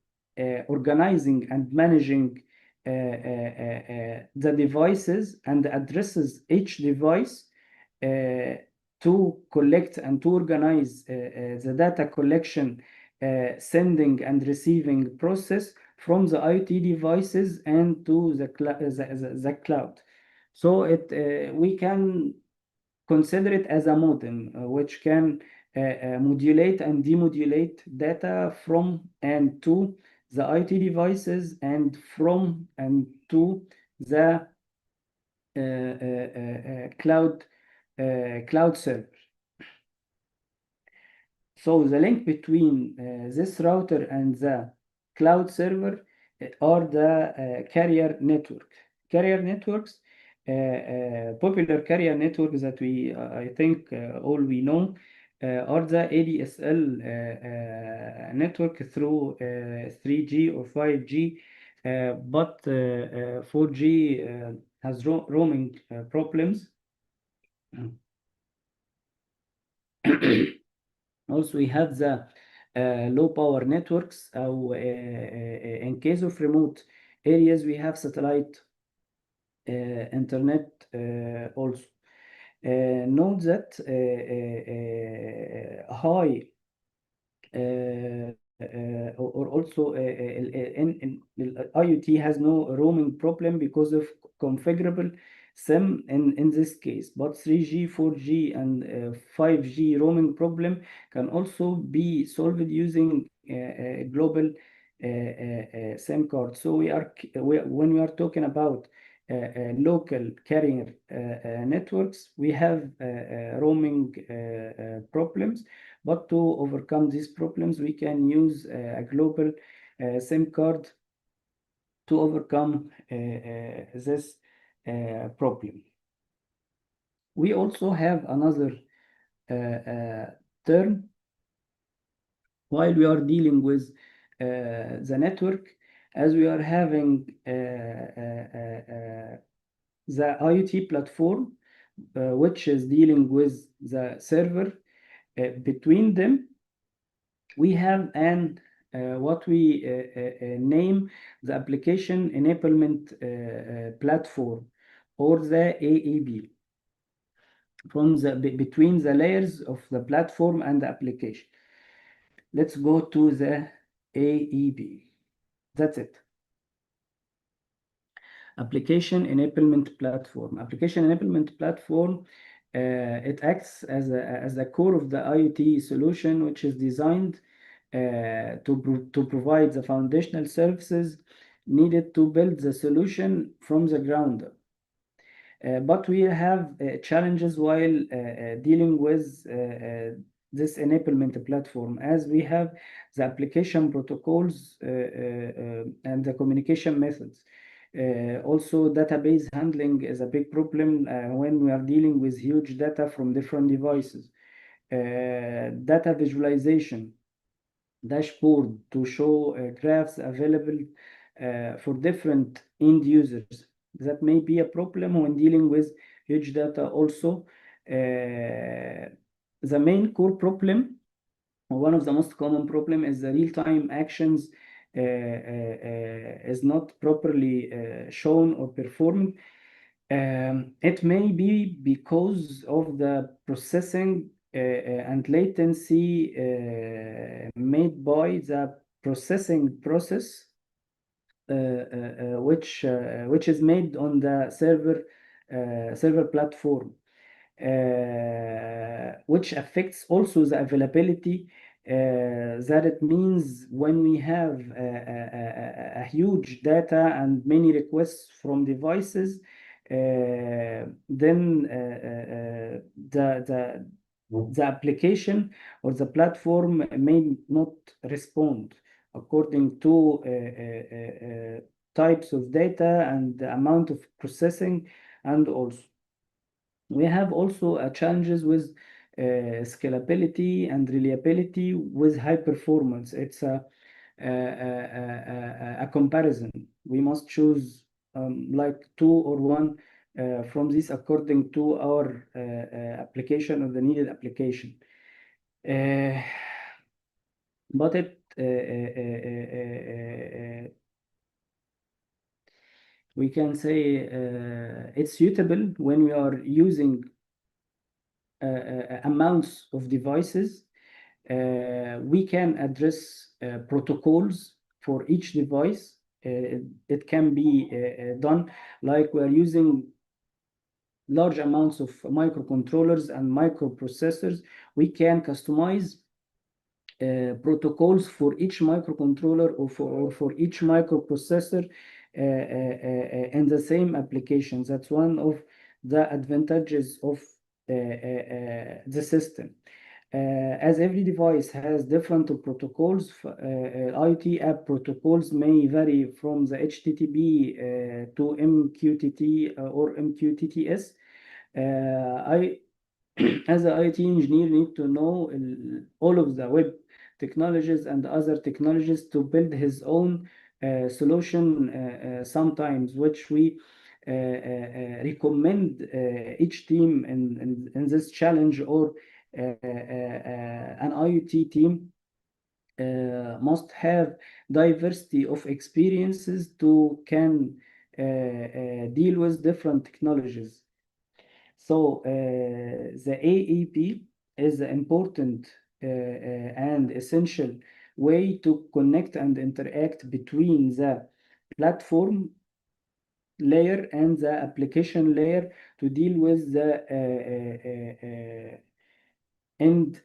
organizing and managing the devices and addresses each device to collect and to organize the data collection, sending and receiving process from the IoT devices and to the cloud. So we can consider it as a modem, which can modulate and demodulate data from and to the IoT devices and from and to the cloud server. So the link between this router and the cloud server are the carrier network. Carrier networks, popular carrier networks that we, I think, all we know are the ADSL network through 3G or 5G, but 4G has roaming problems. Also, we have the low power networks. In case of remote areas, we have satellite internet also. Note that high or also IoT has no roaming problem because of configurable SIM in this case, but 3G, 4G, and 5G roaming problem can also be solved using a global SIM card. So when we are talking about local carrier networks, we have roaming problems. But to overcome these problems, we can use a global SIM card to overcome this problem. We also have another term while we are dealing with the network, as we are having the IoT platform, which is dealing with the server. Between them, we have what we name the application enablement platform, or the AEB, from between the layers of the platform and the application. Let's go to the AEB. That's it. Application enablement platform. Application enablement platform, it acts as a core of the IoT solution, which is designed to provide the foundational services needed to build the solution from the ground up. But we have challenges while dealing with this enablement platform, as we have the application protocols and the communication methods. Also, database handling is a big problem when we are dealing with huge data from different devices. Data visualization, dashboard to show graphs available for different end users. That may be a problem when dealing with huge data also. The main core problem, or one of the most common problem, is the real-time actions is not properly shown or performed. It may be because of the processing and latency made by the processing process, which is made on the server platform, which affects also the availability. That it means when we have a huge data and many requests from devices, then the application or the platform may not respond according to types of data and the amount of processing. And also we have also challenges with scalability and reliability with high performance. It's a comparison. We must choose like two or one from this according to our application or the needed application. But we can say it's suitable when we are using amounts of devices. We can address protocols for each device. It can be done like we are using large amounts of microcontrollers and microprocessors. We can customize protocols for each microcontroller or for each microprocessor in the same application. That's one of the advantages of the system. As every device has different protocols, IoT app protocols may vary from the HTTP to MQTT or MQTTS. As an IoT engineer, need to know all of the web technologies and other technologies to build his own solution sometimes, which we recommend each team in this challenge, or an IoT team must have diversity of experiences to can deal with different technologies. So the AEP is an important and essential way to connect and interact between the platform layer and the application layer to deal with the end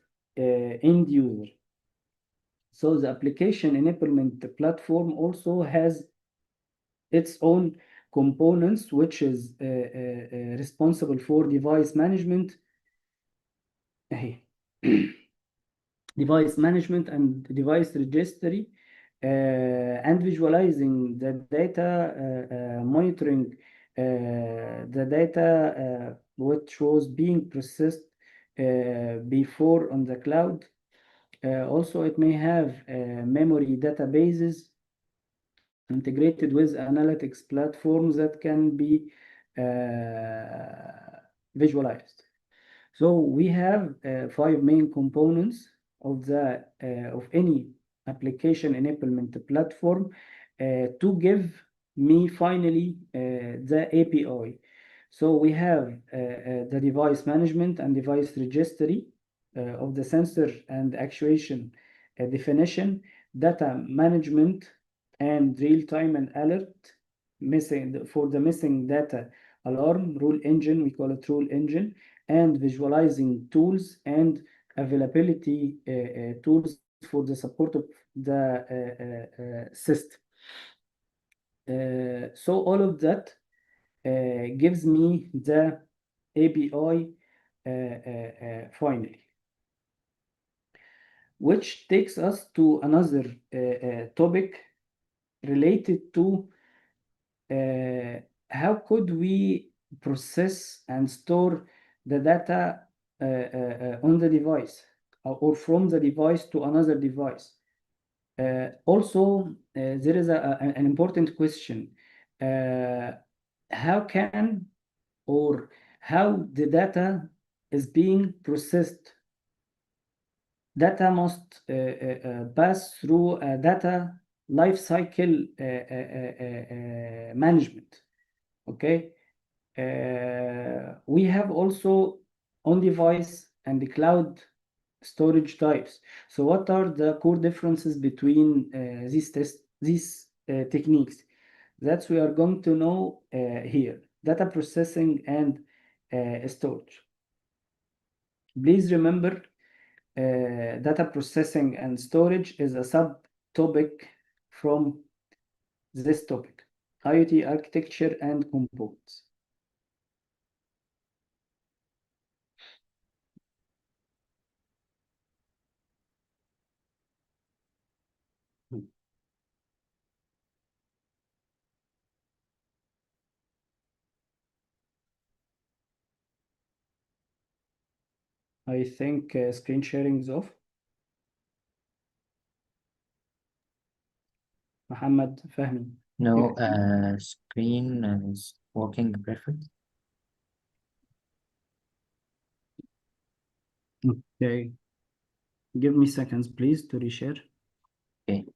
user. So the application enablement platform also has its own components, which is responsible for device management, device management and device registry, and visualizing the data, monitoring the data which was being processed before on the cloud. Also, it may have memory databases integrated with analytics platforms that can be visualized. So we have five main components of any application enablement platform to give me finally the API. So we have the device management and device registry of the sensor and actuation definition, data management, and real-time and alert missing for the missing data alarm rule engine. We call it rule engine, and visualizing tools and availability tools for the support of the system. So all of that gives me the API finally, which takes us to another topic related to how could we process and store the data on the device or from the device to another device. Also, there is an important question. How can or how the data is being processed? Data must pass through a data life cycle management. Okay. We have also on-device and the cloud storage types. So what are the core differences between these techniques? That we are going to know here. Data processing and storage. Please remember, data processing and storage is a subtopic from this topic, IoT architecture and components. I think screen sharing is off. Muhammad Fahmi. No, screen is working perfect. Okay. Give me seconds, please, to reshare. Okay.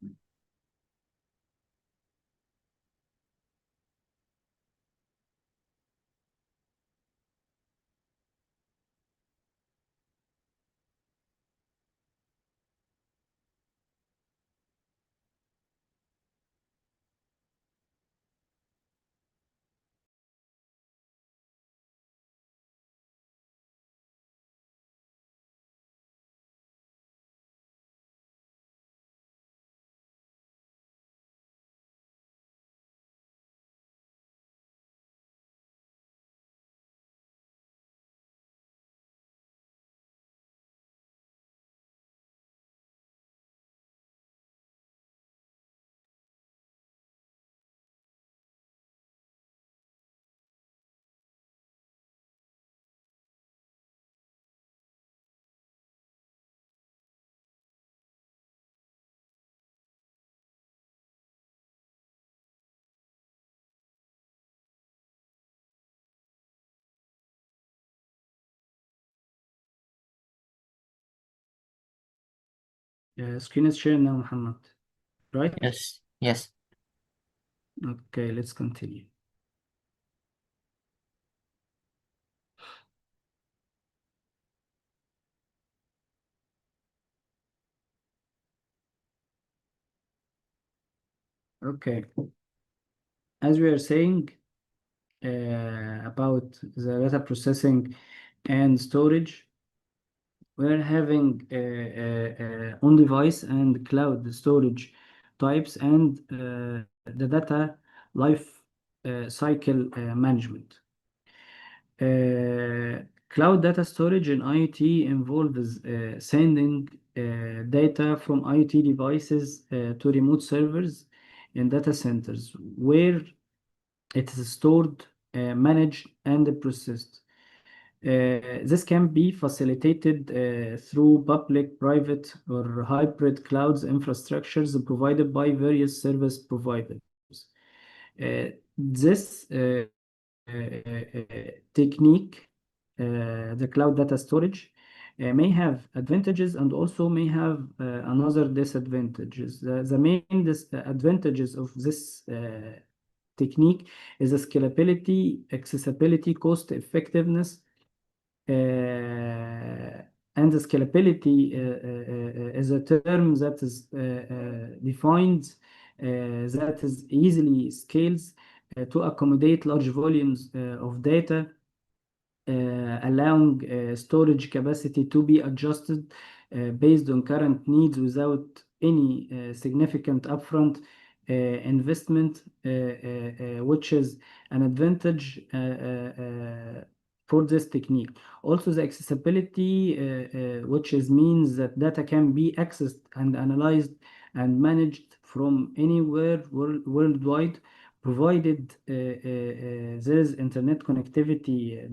Screen is sharing now, Muhammad, right? Yes, yes. Okay, let's continue. Okay. As we are saying about the data processing and storage, we're having on-device and cloud storage types and the data life cycle management. Cloud data storage in IoT involves sending data from IoT devices to remote servers in data centers where it is stored, managed, and processed. This can be facilitated through public, private, or hybrid clouds infrastructures provided by various service providers. This technique, the cloud data storage, may have advantages and also may have another disadvantages. The main advantages of this technique is the scalability, accessibility, cost effectiveness, and the scalability is a term that is defined, that is easily scales to accommodate large volumes of data, allowing storage capacity to be adjusted based on current needs without any significant upfront investment, which is an advantage for this technique. Also, the accessibility, which is means that data can be accessed and analyzed and managed from anywhere worldwide, provided there is internet connectivity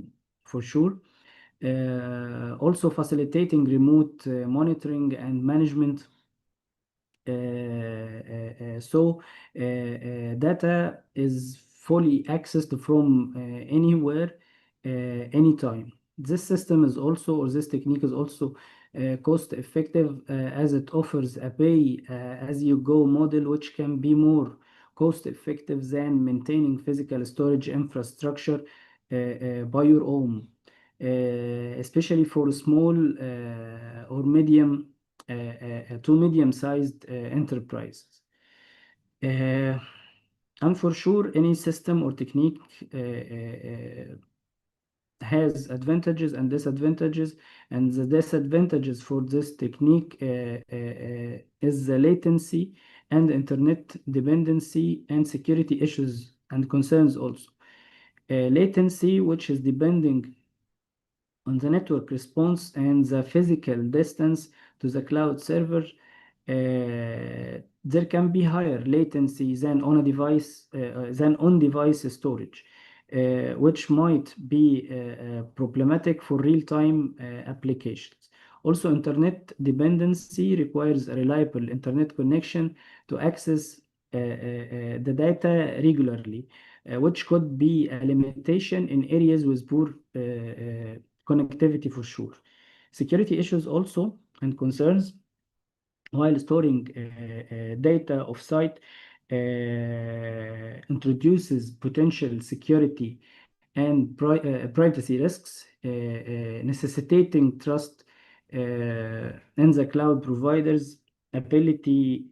for sure. Also facilitating remote monitoring and management. Data is fully accessed from anywhere, anytime. This system is also, or this technique is also cost effective as it offers a pay as you go model, which can be more cost effective than maintaining physical storage infrastructure by your own, especially for small or medium to medium-sized enterprises. Uh, and for sure, any system or technique has advantages and disadvantages, and the disadvantages for this technique is the latency and internet dependency and security issues and concerns also. Latency, which is depending on the network response and the physical distance to the cloud server, there can be higher latency than on a device than on-device storage, which might be problematic for real-time applications. Also, internet dependency requires a reliable internet connection to access the data regularly, which could be a limitation in areas with poor connectivity for sure. Security issues also and concerns while storing data offsite introduces potential security and privacy risks, necessitating trust in the cloud provider's ability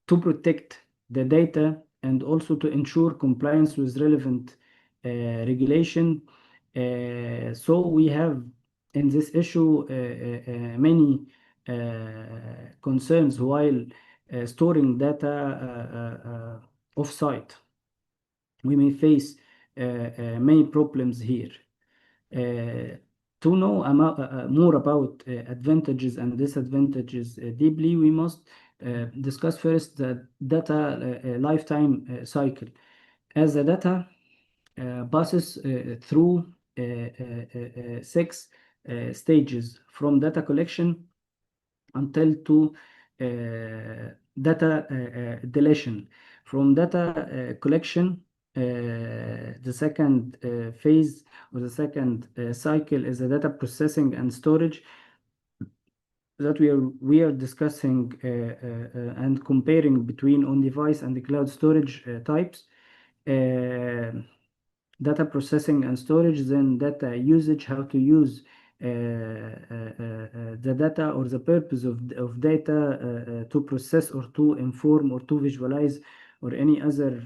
to protect the data and also to ensure compliance with relevant regulation. So we have in this issue many concerns while storing data off-site. We may face many problems here. To know more about advantages and disadvantages deeply, we must discuss first the data lifetime cycle. As the data passes through six stages from data collection until to data deletion. From data collection, the second phase or the second cycle is the data processing and storage that we are discussing and comparing between on-device and the cloud storage types. Data processing and storage, then data usage, how to use the data or the purpose of data to process or to inform or to visualize or any other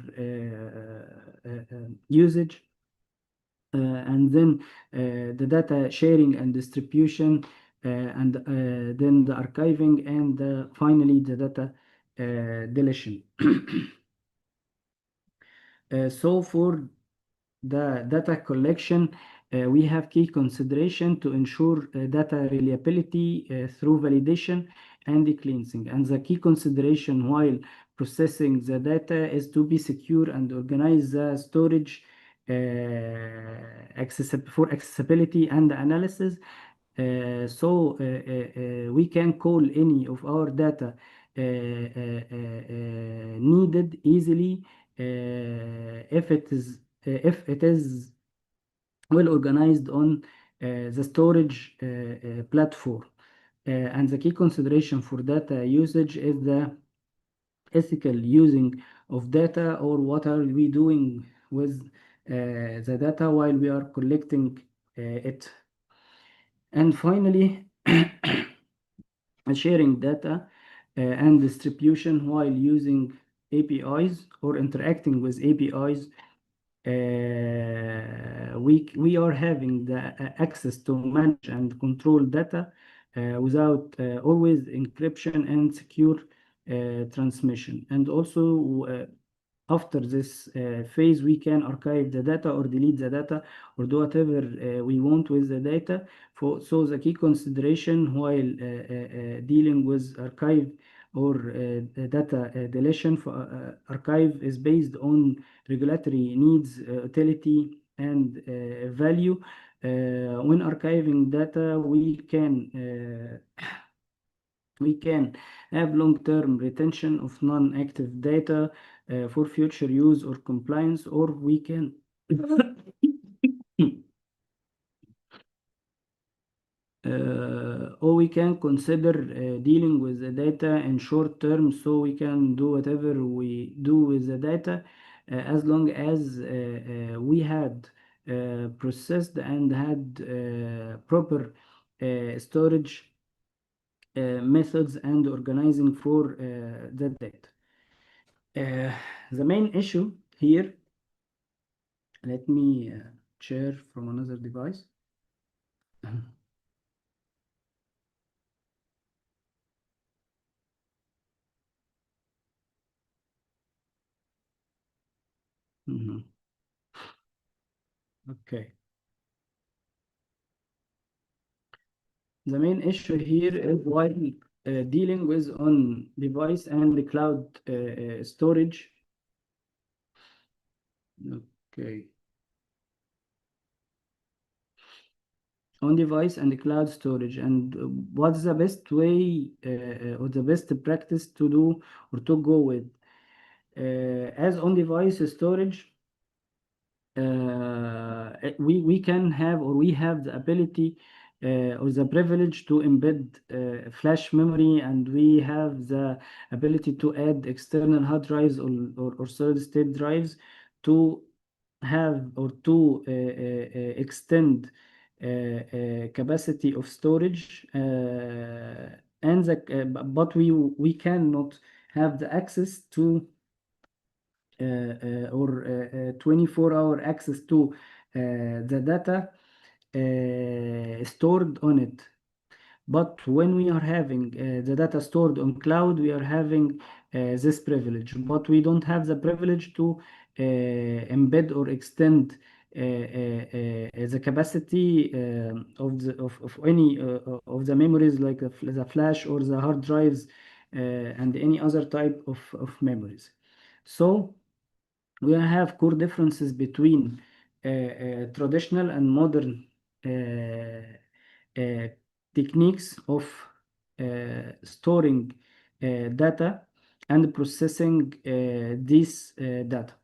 usage. And then the data sharing and distribution, and then the archiving, and finally the data deletion. So for the data collection, we have key consideration to ensure data reliability through validation and the cleansing. And the key consideration while processing the data is to be secure and organize the storage for accessibility and analysis. We can call any of our data needed easily if it is well organized on the storage platform. And the key consideration for data usage is the ethical using of data, or what are we doing with the data while we are collecting it. And finally, sharing data and distribution while using APIs or interacting with APIs. We are having the access to manage and control data without always encryption and secure transmission. And also after this phase, we can archive the data or delete the data or do whatever we want with the data. So the key consideration while dealing with archive or data deletion for archive is based on regulatory needs, utility, and value. When archiving data, we can have long-term retention of non-active data for future use or compliance, or we can consider dealing with the data in short term, so we can do whatever we do with the data as long as we had processed and had proper storage methods and organizing for the data. The main issue here, let me share from another device. Mhm. Okay. The main issue here is while dealing with on device and the cloud storage. Okay. On device and the cloud storage, and what's the best way or the best practice to do or to go with as on device storage. We can have, or we have the ability or the privilege to embed flash memory, and we have the ability to add external hard drives or solid state drives to have or to extend capacity of storage, but we cannot have the access to or 24-hour access to the data stored on it. But when we are having the data stored on cloud, we are having this privilege, but we don't have the privilege to embed or extend the capacity of any of the memories, like the flash or the hard drives and any other type of memories. So we have core differences between traditional and modern uh, techniques of storing data and processing this data.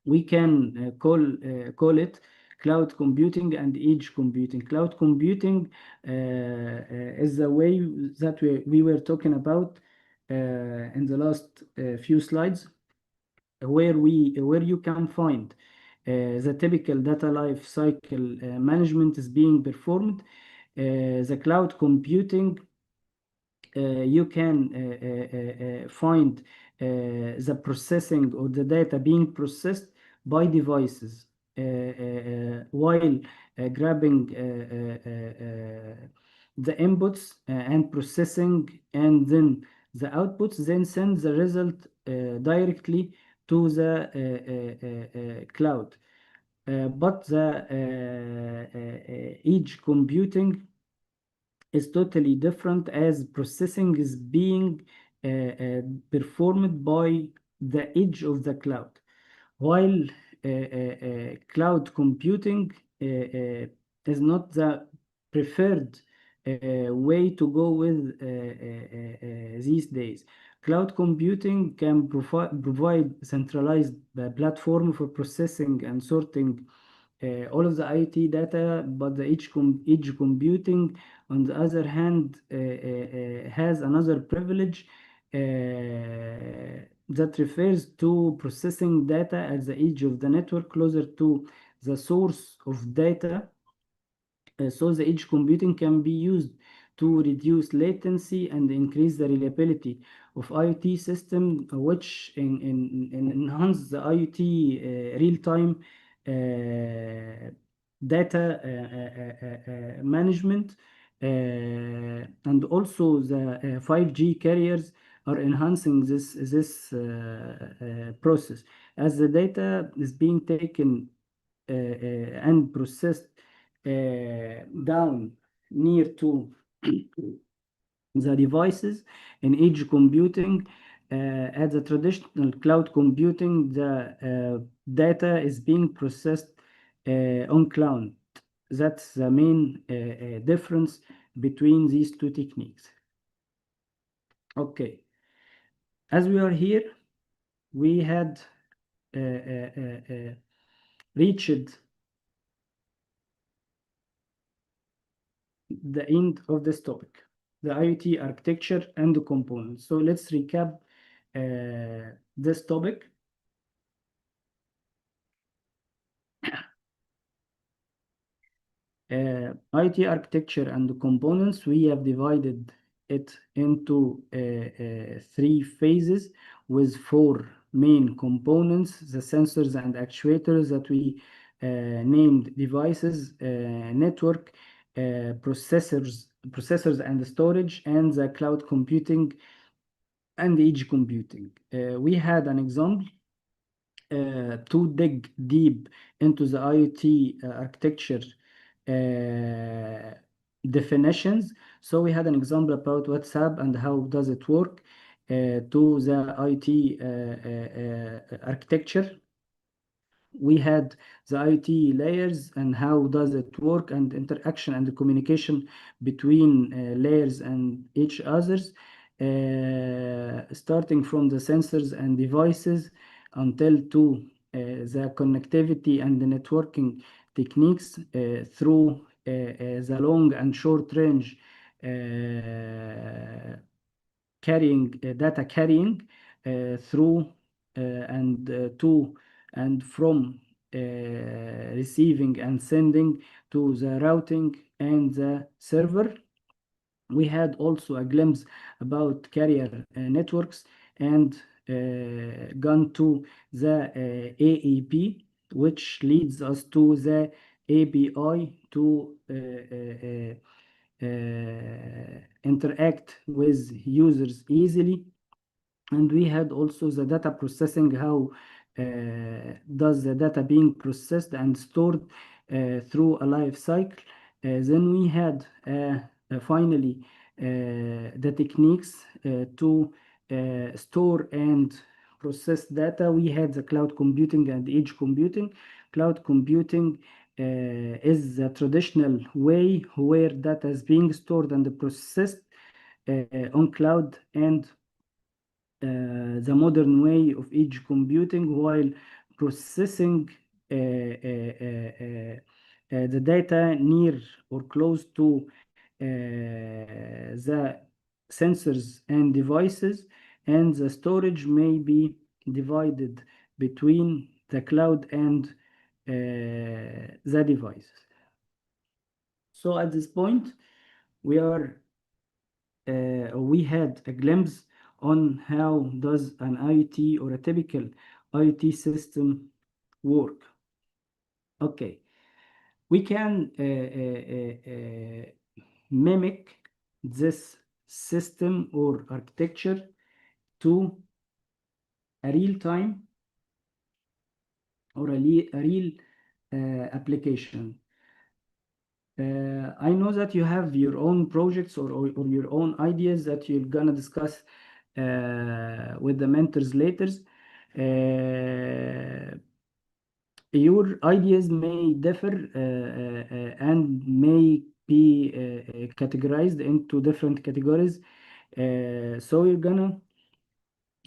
We can call it cloud computing and edge computing. Cloud computing is the way that we were talking about in the last few slides, where you can find the typical data life cycle management is being performed. The cloud computing, you can find the processing or the data being processed by devices while grabbing the inputs and processing, and then the outputs then send the result directly to the cloud. but the edge computing is totally different as processing is being performed by the edge of the cloud, while cloud computing is not the preferred way to go with these days. Cloud computing can provide centralized platform for processing and sorting all of the IoT data, but the edge computing, on the other hand, has another privilege that refers to processing data at the edge of the network closer to the source of data. So the edge computing can be used to reduce latency and increase the reliability of IoT system, which enhance the IoT real-time data management. And also the 5G carriers are enhancing this process as the data is being taken and processed down near to the devices in edge computing. At the traditional cloud computing, the data is being processed on cloud. That's the main difference between these two techniques. Okay, as we are here, we had reached the end of this topic, the IoT architecture and the components. So let's recap this topic. IoT architecture and the components, we have divided it into three phases with four main components: the sensors and actuators that we named devices, network, processors and storage, and the cloud computing and edge computing. We had an example to dig deep into the IoT architecture definitions. So we had an example about WhatsApp and how does it work to the IoT architecture. We had the IoT layers and how does it work, and interaction and the communication between layers and each others, starting from the sensors and devices until to the connectivity and the networking techniques through the long and short range carrying data carrying through and to and from receiving and sending to the routing and the server. We had also a glimpse about carrier networks and gone to the AEP, which leads us to the API to interact with users easily. And we had also the data processing, how does the data being processed and stored through a life cycle. Then we had finally the techniques to store and process data. We had the cloud computing and edge computing. Cloud computing is the traditional way where data is being stored and processed on cloud, and the modern way of edge computing, while processing the data near or close to the sensors and devices, and the storage may be divided between the cloud and the devices. So at this point, we had a glimpse on how does an IoT or a typical IoT system work. Okay, we can mimic this system or architecture to a real time or a real application. I know that you have your own projects or your own ideas that you're gonna discuss with the mentors later. Your ideas may differ and may be categorized into different categories. So you're gonna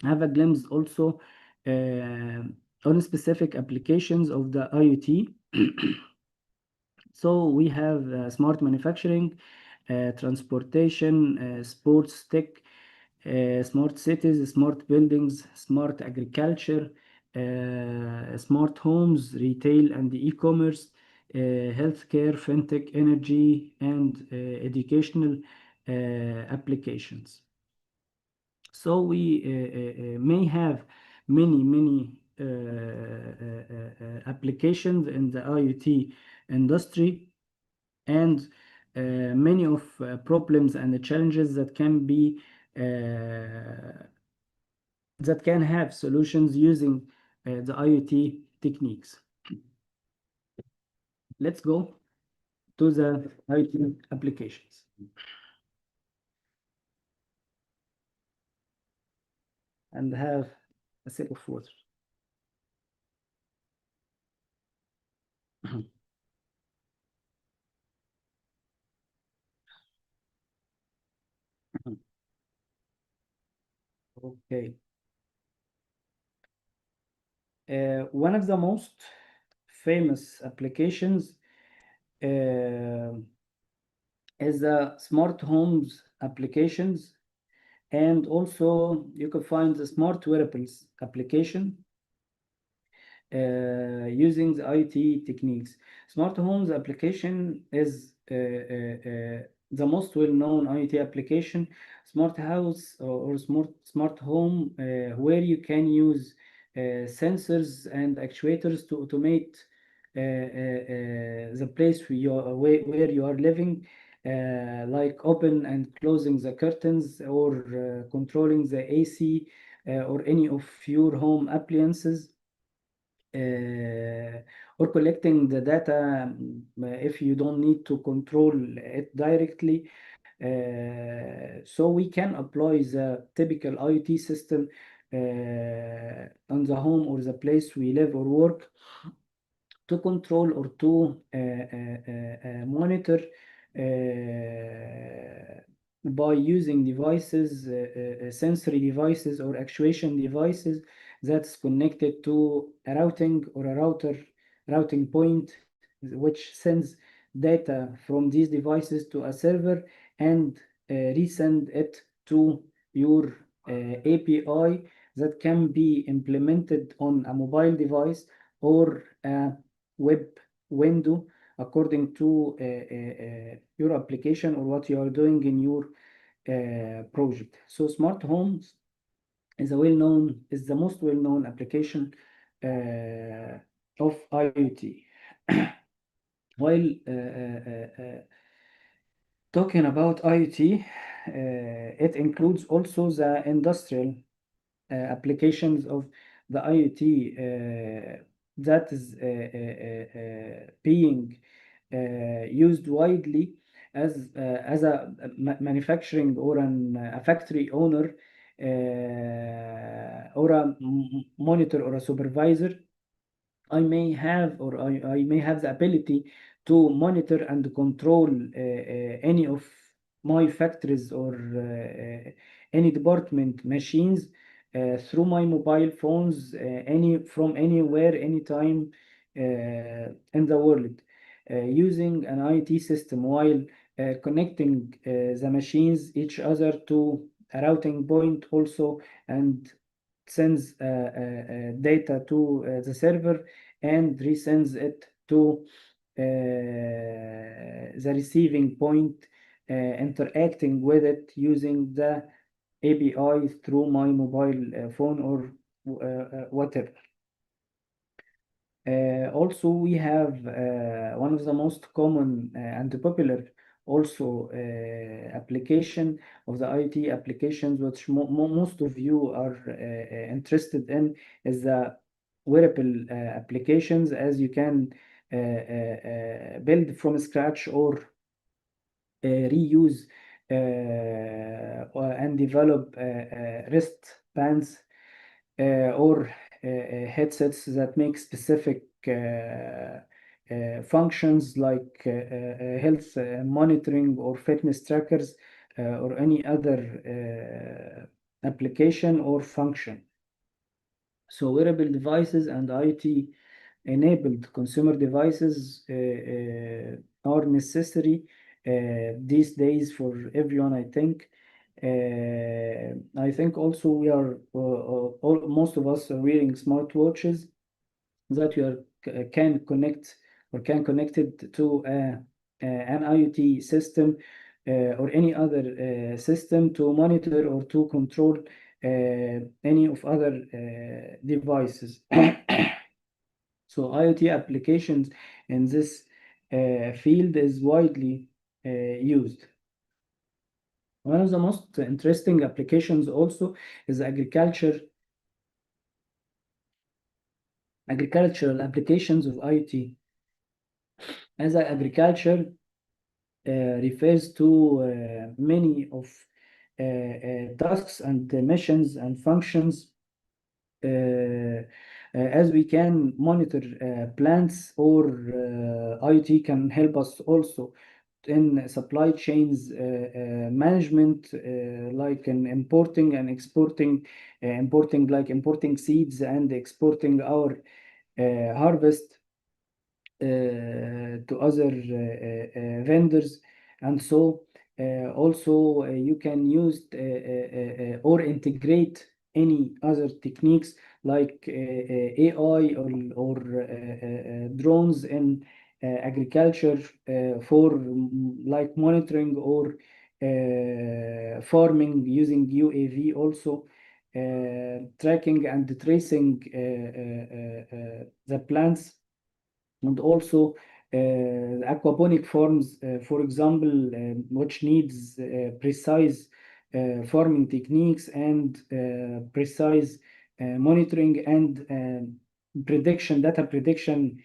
have a glimpse also on specific applications of the IoT. So we have smart manufacturing, transportation, sports tech, smart cities, smart buildings, smart agriculture, smart homes, retail and e-commerce, healthcare, fintech, energy, and educational applications. So we may have many applications in the IoT industry, and many of problems and the challenges that can be that can have solutions using the IoT techniques. Let's go to the IoT applications and have a sip of water. Okay. One of the most famous applications uh, is the smart homes applications, and also you can find the smart wearables application using the IoT techniques. Smart homes application is the most well-known IoT application. Smart house or smart home, where you can use sensors and actuators to automate the place where you are living, like open and closing the curtains, or controlling the AC, or any of your home appliances, or collecting the data, if you don't need to control it directly. So we can apply the typical IoT system on the home or the place we live or work, to control or to monitor by using devices, sensory devices or actuation devices that's connected to a routing or a routing point, which sends data from these devices to a server and resend it to your API that can be implemented on a mobile device or a web window, according to your application or what you are doing in your project. So smart homes is the most well-known application of IoT. While talking about IoT, it includes also the industrial applications of the IoT that is being used widely as a manufacturing or a factory owner, or a monitor or a supervisor. I may have, or I may have the ability to monitor and control any of my factories or any department machines through my mobile phones, from anywhere, anytime in the world, using an IoT system, while connecting the machines each other to a routing point also, and sends data to the server and resends it to the receiving point, interacting with it using the API through my mobile phone or whatever. Also, we have one of the most common and popular also application of the IoT applications, which most of you are interested in, is the wearable applications. As you can build from scratch or reuse and develop wristbands or headsets that make specific functions like health monitoring or fitness trackers or any other application or function. So wearable devices and IoT enabled consumer devices are necessary these days for everyone, I think. I think also we are, most of us are wearing smartwatches that you can connect or can connect it to an IoT system or any other system to monitor or to control any of other devices. So IoT applications in this field is widely used. One of the most interesting applications also is agricultural applications of IoT. As agriculture refers to many of tasks and missions and functions as we can monitor plants, or IoT can help us also in supply chains management, like in importing and exporting, importing seeds and exporting our harvest to other vendors. And so also you can use or integrate any other techniques like AI or drones in agriculture for like monitoring or farming using UAV also. Tracking and tracing the plants, and also aquaponic farms, for example, which needs precise farming techniques and precise monitoring and data prediction,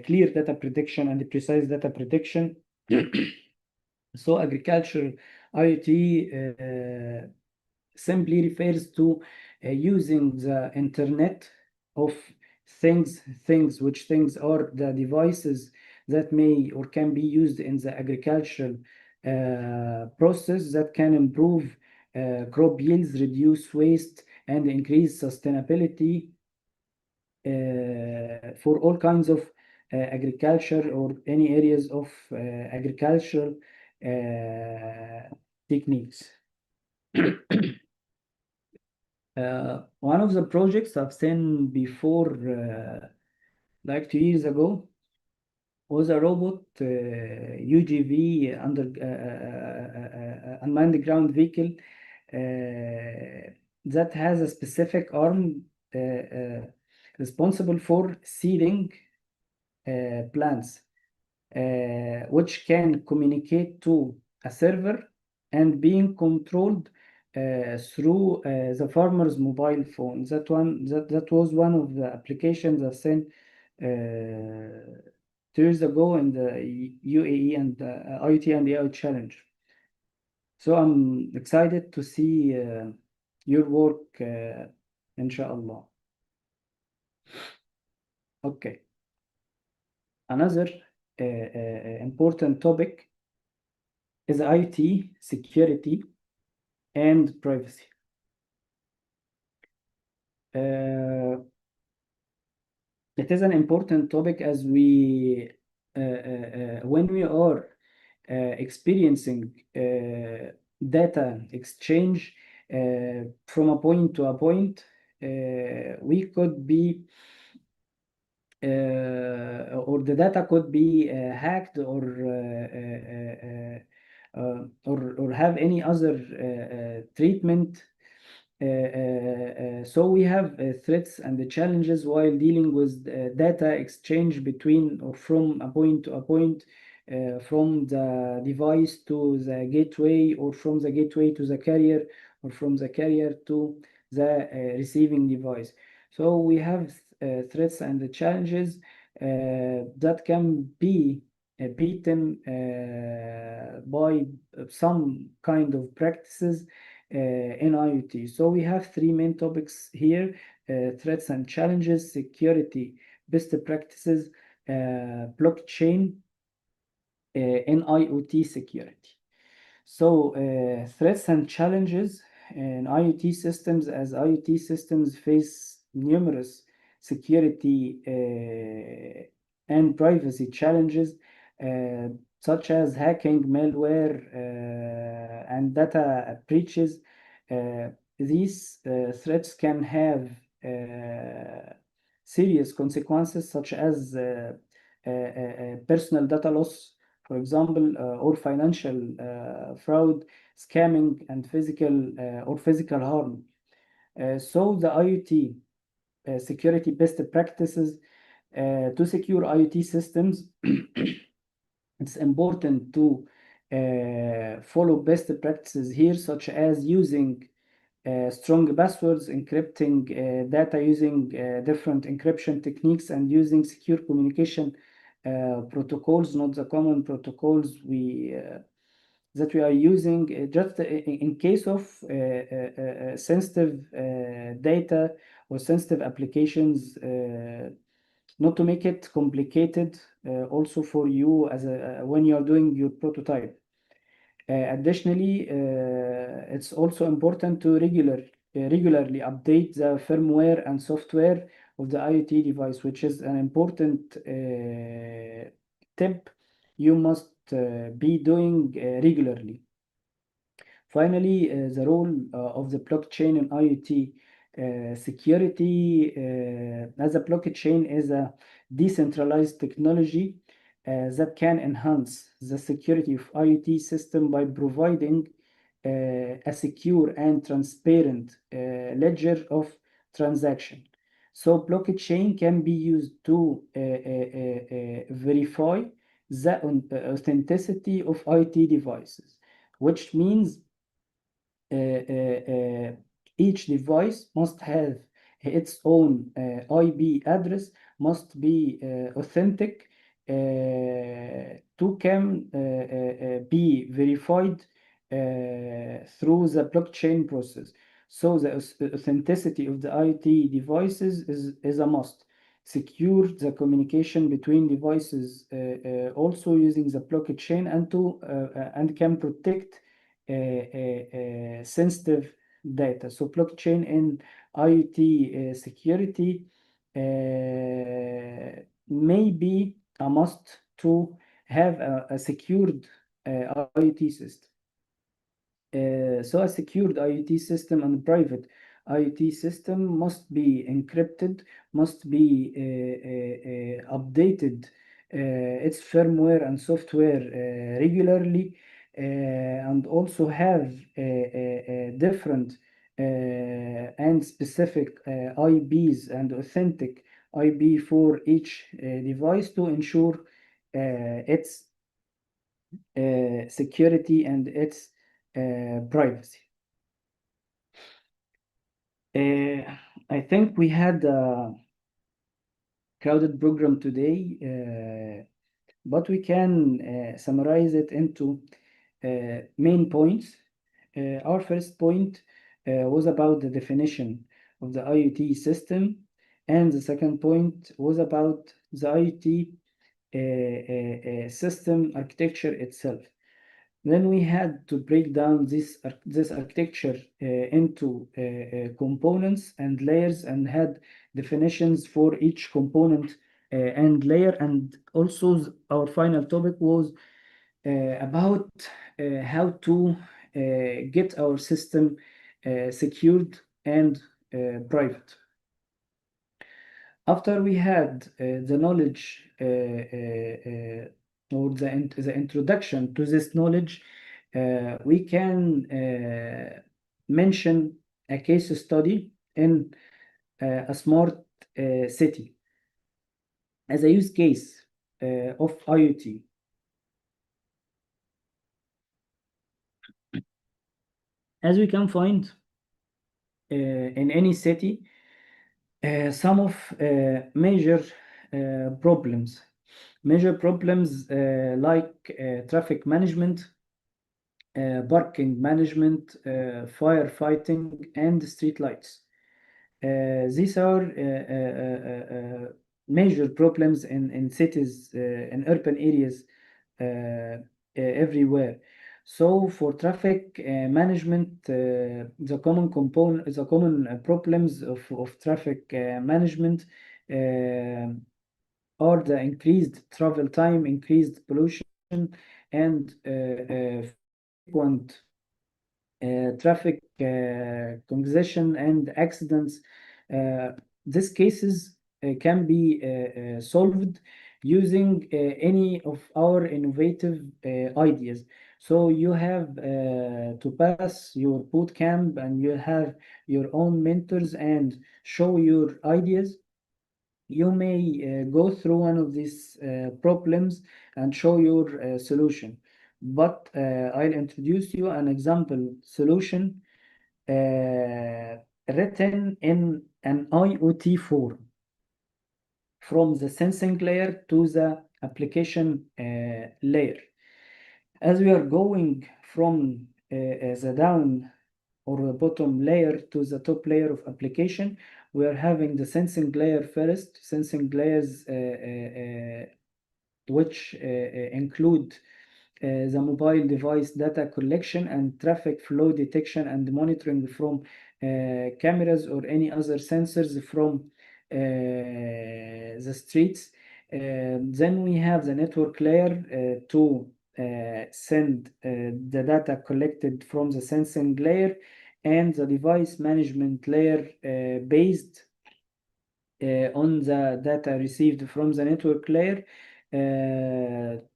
clear data prediction and precise data prediction. So agricultural IoT simply refers to using the Internet of things, which things are the devices that may or can be used in the agricultural process that can improve crop yields, reduce waste, and increase sustainability for all kinds of agriculture or any areas of agricultural techniques. One of the projects I've seen before, like 2 years ago, was a robot UGV unmanned ground vehicle that has a specific arm responsible for seeding plants, which can communicate to a server and being controlled through the farmer's mobile phone. That was one of the applications I've seen 2 years ago in the UAE and IoT and AI challenge. So I'm excited to see your work, inshallah. Okay. Another important topic is IoT security and privacy. It is an important topic as when we are experiencing data exchange from a point to a point, we could be or the data could be hacked or have any other treatment. So we have threats and the challenges while dealing with data exchange between or from a point to a point, from the device to the gateway, or from the gateway to the carrier, or from the carrier to the receiving device. So we have threats and the challenges that can be beaten by some kind of practices in IoT. So we have three main topics here: threats and challenges, security, best practices, blockchain in IoT security. So, threats and challenges in IoT systems, as IoT systems face numerous security and privacy challenges, uh, such as hacking, malware, and data breaches. Uh, these threats can have serious consequences, such as personal data loss, for example, or financial fraud, scamming, and physical harm. So the IoT security best practices to secure IoT systems, it's important to follow best practices here, such as using strong passwords, encrypting data using different encryption techniques, and using secure communication protocols, not the common protocols that we are using just in case of sensitive data or sensitive applications, not to make it complicated also for you as when you are doing your prototype. Additionally, it's also important to regularly update the firmware and software of the IoT device, which is an important tip you must be doing regularly. Finally, the role of the blockchain in IoT security, as a blockchain is a decentralized technology that can enhance the security of IoT system by providing a secure and transparent ledger of transaction. So blockchain can be used to verify the authenticity of IoT devices, which means each device must have its own IP address, must be authentic, to can be verified through the blockchain process. So the authenticity of the IoT devices is a must. Secure the communication between devices also using the blockchain, and can protect sensitive data. So blockchain in IoT security may be a must to have a secured IoT system. So a secured IoT system and private IoT system must be encrypted, must be updated its firmware and software regularly, and also have different and specific IPs and authentic IP for each device to ensure its security and its privacy. Uh, I think we had a crowded program today, but we can summarize it into main points. Our first point was about the definition of the IoT system, and the second point was about the IoT system architecture itself. Then we had to break down this architecture into components and layers, and had definitions for each component and layer. And also our final topic was about how to get our system secured and private. After we had the knowledge or the introduction to this knowledge, we can mention a case study in a smart city as a use case of IoT. As we can find in any city, some of major problems. Major problems like traffic management, parking management, firefighting, and street lights. These are major problems in cities, in urban areas, everywhere. So for traffic management, the common problems of traffic management uh, are the increased travel time, increased pollution, and frequent traffic congestion and accidents. Uh, these cases can be solved using any of our innovative ideas. So you have to pass your boot camp and you have your own mentors and show your ideas. You may go through one of these problems and show your solution. But I'll introduce you an example solution written in an IoT form from the sensing layer to the application layer. As we are going from the down or the bottom layer to the top layer of application, we are having the sensing layer first. Sensing layers which include the mobile device data collection and traffic flow detection and monitoring from cameras or any other sensors from the streets. Then we have the network layer to send the data collected from the sensing layer, and the device management layer based on the data received from the network layer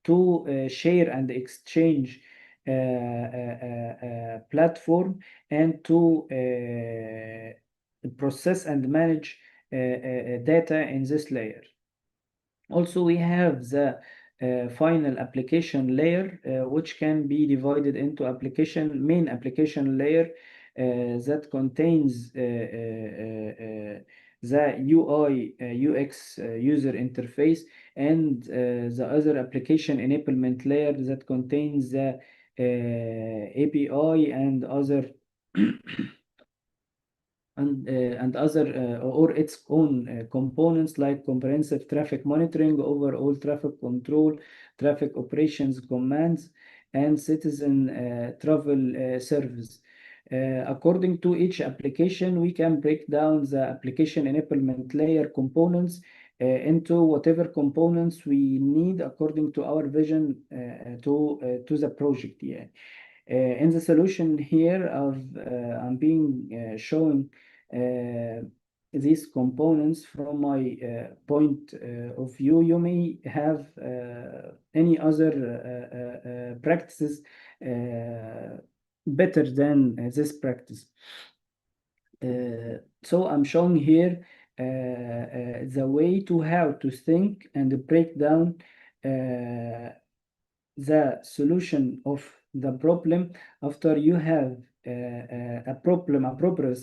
to share and exchange platform and to process and manage data in this layer. Also, we have the final application layer, which can be divided into main application layer that contains the UI, UX user interface, and the other application enablement layer that contains the API and other and other or its own components like comprehensive traffic monitoring, overall traffic control, traffic operations commands, and citizen travel service. According to each application, we can break down the application enablement layer components into whatever components we need according to our vision to the project. Yeah. In the solution here I'm being showing uh, these components from my point of view. You may have any other practices better than this practice. So I'm showing here the way to how to think and break down the solution of the problem after you have a problem, a proper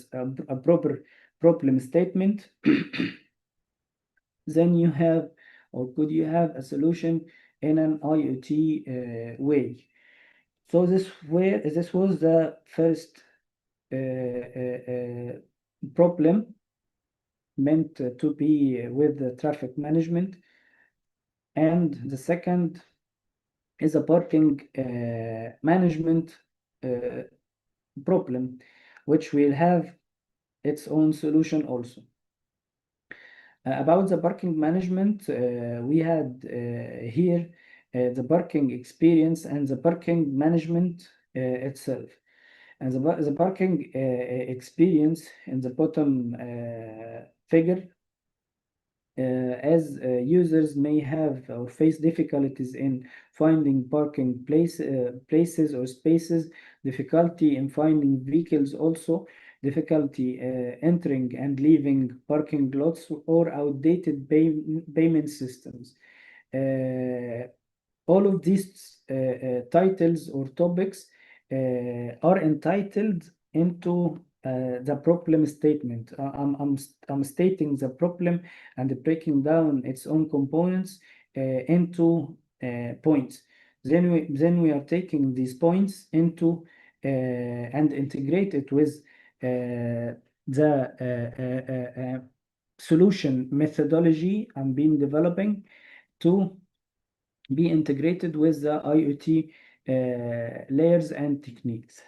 problem statement. Then you have, or could you have a solution in an IoT way. So this was the first problem meant to be with the traffic management, and the second is a parking management uh, problem, which will have its own solution also. About the parking management, we had here the parking experience and the parking management itself. And the parking experience in the bottom figure, as users may have or face difficulties in finding parking places or spaces, difficulty in finding vehicles also, difficulty entering and leaving parking lots, or outdated payment systems. All of these titles or topics are entitled into the problem statement. I'm stating the problem and breaking down its own components into points. Then we are taking these points into and integrate it with the solution methodology I'm been developing to be integrated with the IoT layers and techniques.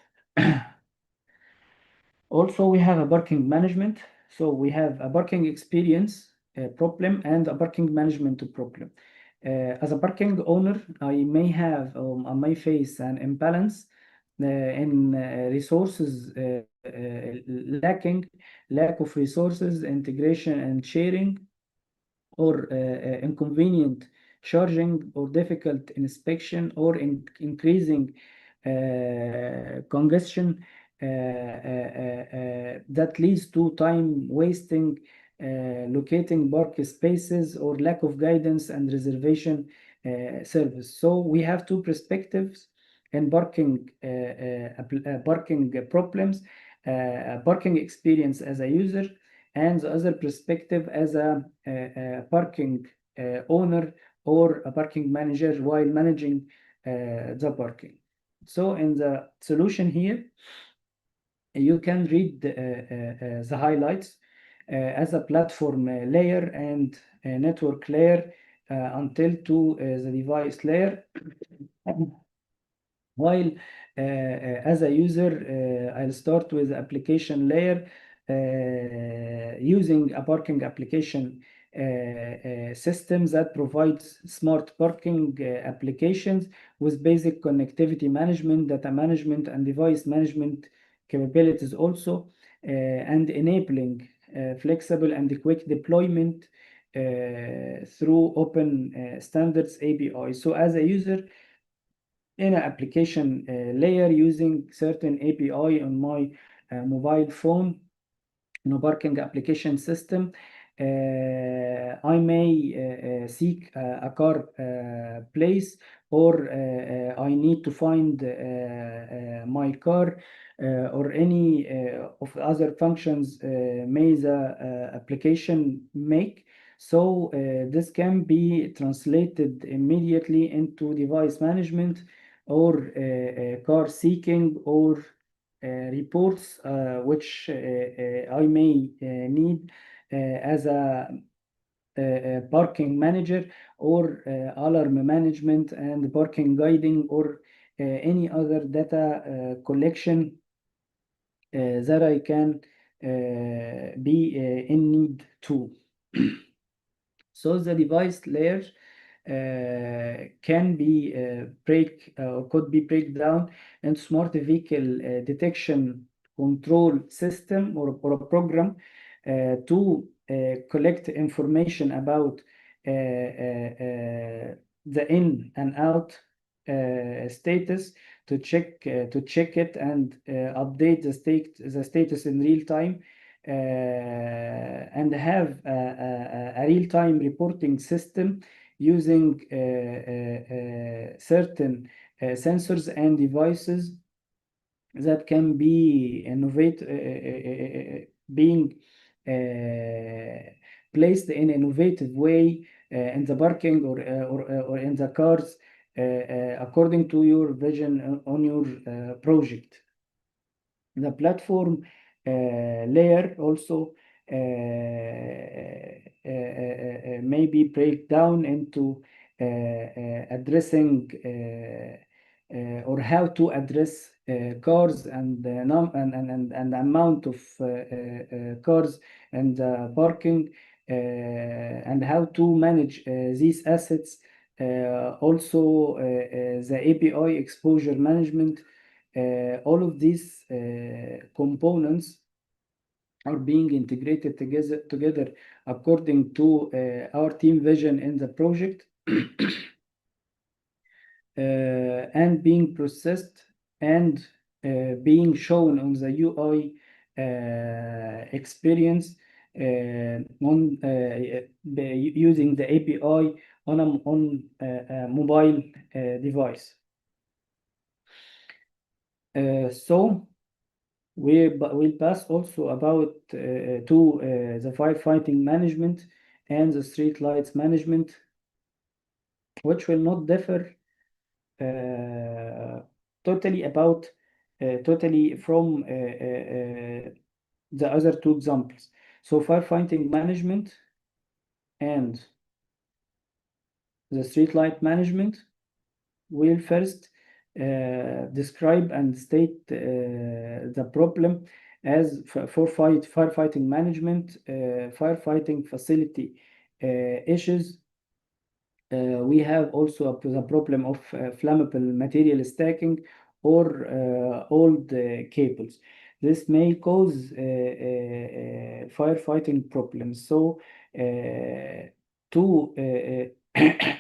Also, we have a parking management. So we have a parking experience problem and a parking management problem. As a parking owner, I may face an imbalance in resources lack of resources, integration and sharing, or inconvenient charging, or difficult inspection, or increasing congestion that leads to time wasting, locating park spaces, or lack of guidance and reservation service. So we have two perspectives in parking problems: parking experience as a user, and the other perspective as a parking owner or a parking manager while managing the parking. So in the solution here, you can read the highlights as a platform layer and a network layer until to the device layer. While as a user, I'll start with the application layer using a parking application system that provides smart parking applications with basic connectivity management, data management, and device management capabilities also, and enabling flexible and quick deployment through open standards API. So as a user, in an application layer using certain API on my mobile phone, parking application system, I may seek a car place, or I need to find my car, or any of the other functions may the application make. So this can be translated immediately into device management, or car seeking, or reports which I may need as a parking manager, or alarm management and parking guiding, or any other data collection that I can be in need to. So the device layer can be could be break down into smart vehicle detection control system, or a program to collect information about the in and out status, to check it and update the status in real time, and have a real-time reporting system using certain sensors and devices that can be being placed in an innovative way in the parking, or in the cars, according to your vision on your project. The platform layer also maybe break down into addressing or how to address cars, and the and amount of cars and parking, and how to manage these assets. Also, the API exposure management. All of these components are being integrated together according to our team vision in the project, and being processed and being shown on the UI experience using the API on a mobile device. So we'll pass also about to the firefighting management and the street lights management, which will not differ uh, totally about totally from the other two examples. So firefighting management and the street light management will first describe and state the problem as for firefighting management, firefighting facility issues. We have also the problem of flammable material stacking or old cables. This may cause firefighting problems. So, to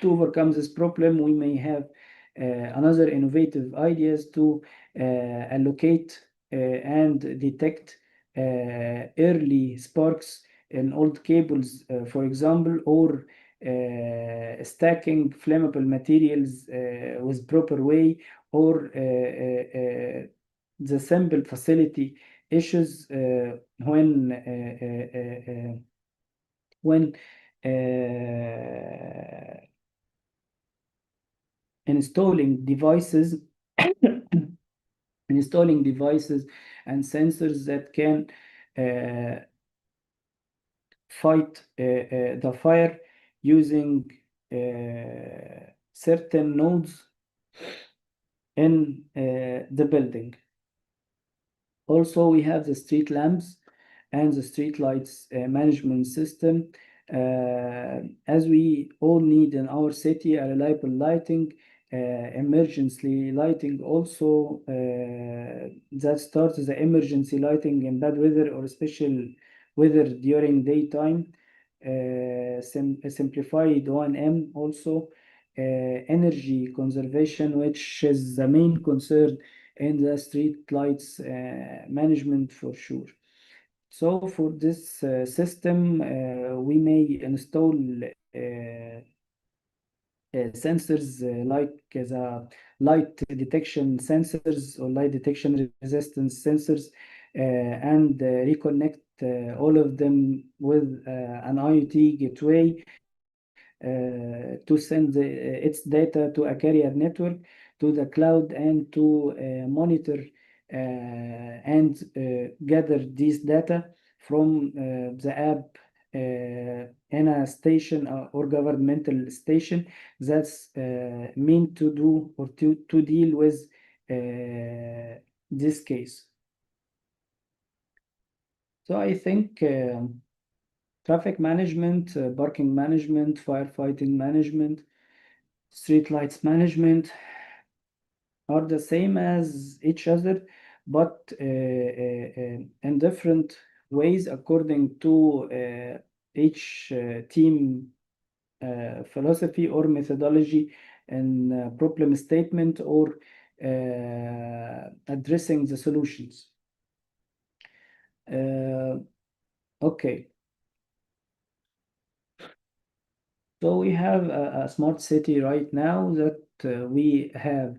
to overcome this problem, we may have another innovative ideas to allocate and detect early sparks in old cables, for example, or stacking flammable materials with proper way, or the simple facility issues when installing devices installing devices and sensors that can uh, fight the fire using certain nodes in the building. Also, we have the street lamps and the street lights management system. As we all need in our city a reliable lighting, emergency lighting also, that starts the emergency lighting in bad weather or special weather during daytime. Simplified 1M also, energy conservation, which is the main concern in the street lights management for sure. So for this system, we may install sensors like the light detection sensors or light detection resistance sensors, and reconnect all of them with an IoT gateway to send its data to a carrier network, to the cloud, and to monitor and gather these data from the app in a station or governmental station that's meant to do or to deal with this case. So I think traffic management, parking management, firefighting management, street lights management are the same as each other, but in different ways according to each team philosophy or methodology and problem statement or addressing the solutions. Okay. So we have a smart city right now that we have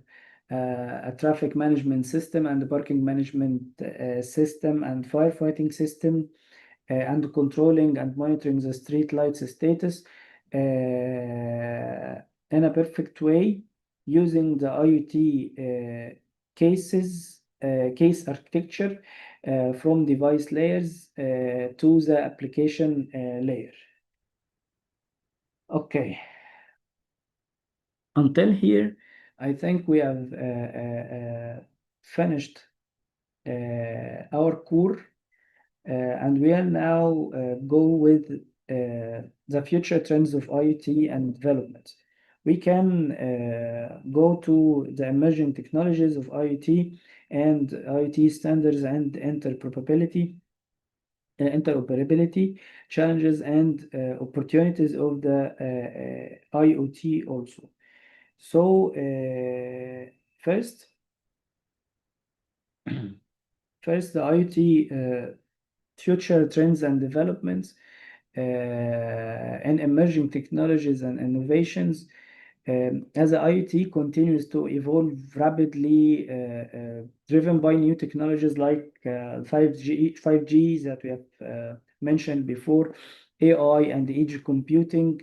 a traffic management system and a parking management system and firefighting system, and controlling and monitoring the street lights status in a perfect way using the IoT case architecture from device layers to the application layer. Okay. Until here, I think we have finished our core, and we'll now go with the future trends of IoT and development. We can go to the emerging technologies of IoT and IoT standards and interoperability challenges and opportunities of the IoT also. So first, the IoT future trends and developments and emerging technologies and innovations. As the IoT continues to evolve rapidly, driven by new technologies like 5G that we have mentioned before, AI and edge computing,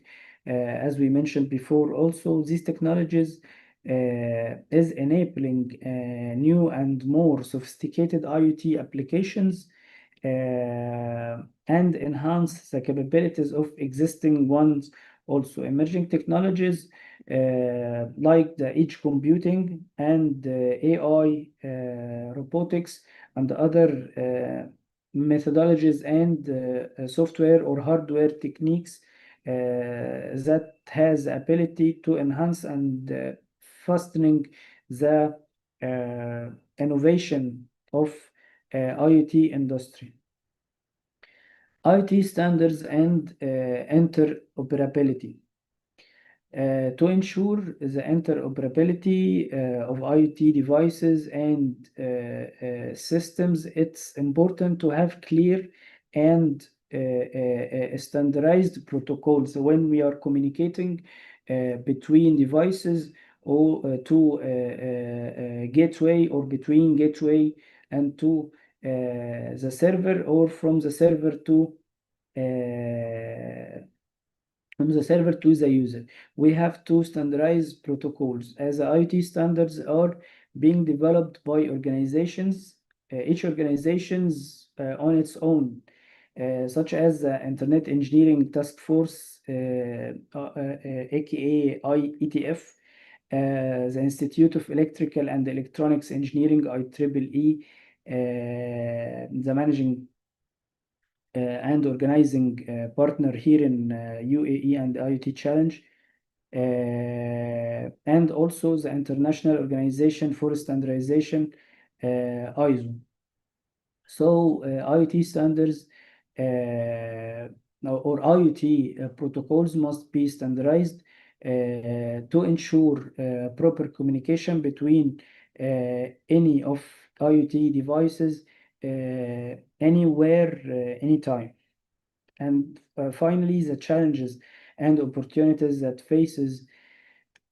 as we mentioned before, also these technologies is enabling new and more sophisticated IoT applications and enhance the capabilities of existing ones. Also, emerging technologies like the edge computing and AI, robotics, and other methodologies and software or hardware techniques that has the ability to enhance and fastening the innovation of IoT industry. IoT standards and interoperability. To ensure the interoperability of IoT devices and systems, it's important to have clear and standardized protocols when we are communicating between devices or to gateway or between gateway and to the server or uh, from the server to the user. We have to standardize protocols as the IoT standards are being developed by organizations, each organizations on its own, such as the Internet Engineering Task Force, aka IETF, the Institute of Electrical and Electronics Engineering, IEEE, the managing and organizing partner here in UAE and IoT Challenge, and also the International Organization for Standardization, ISO. So IoT standards or IoT protocols must be standardized to ensure proper communication between any of IoT devices anywhere, anytime. And finally, the challenges and opportunities that faces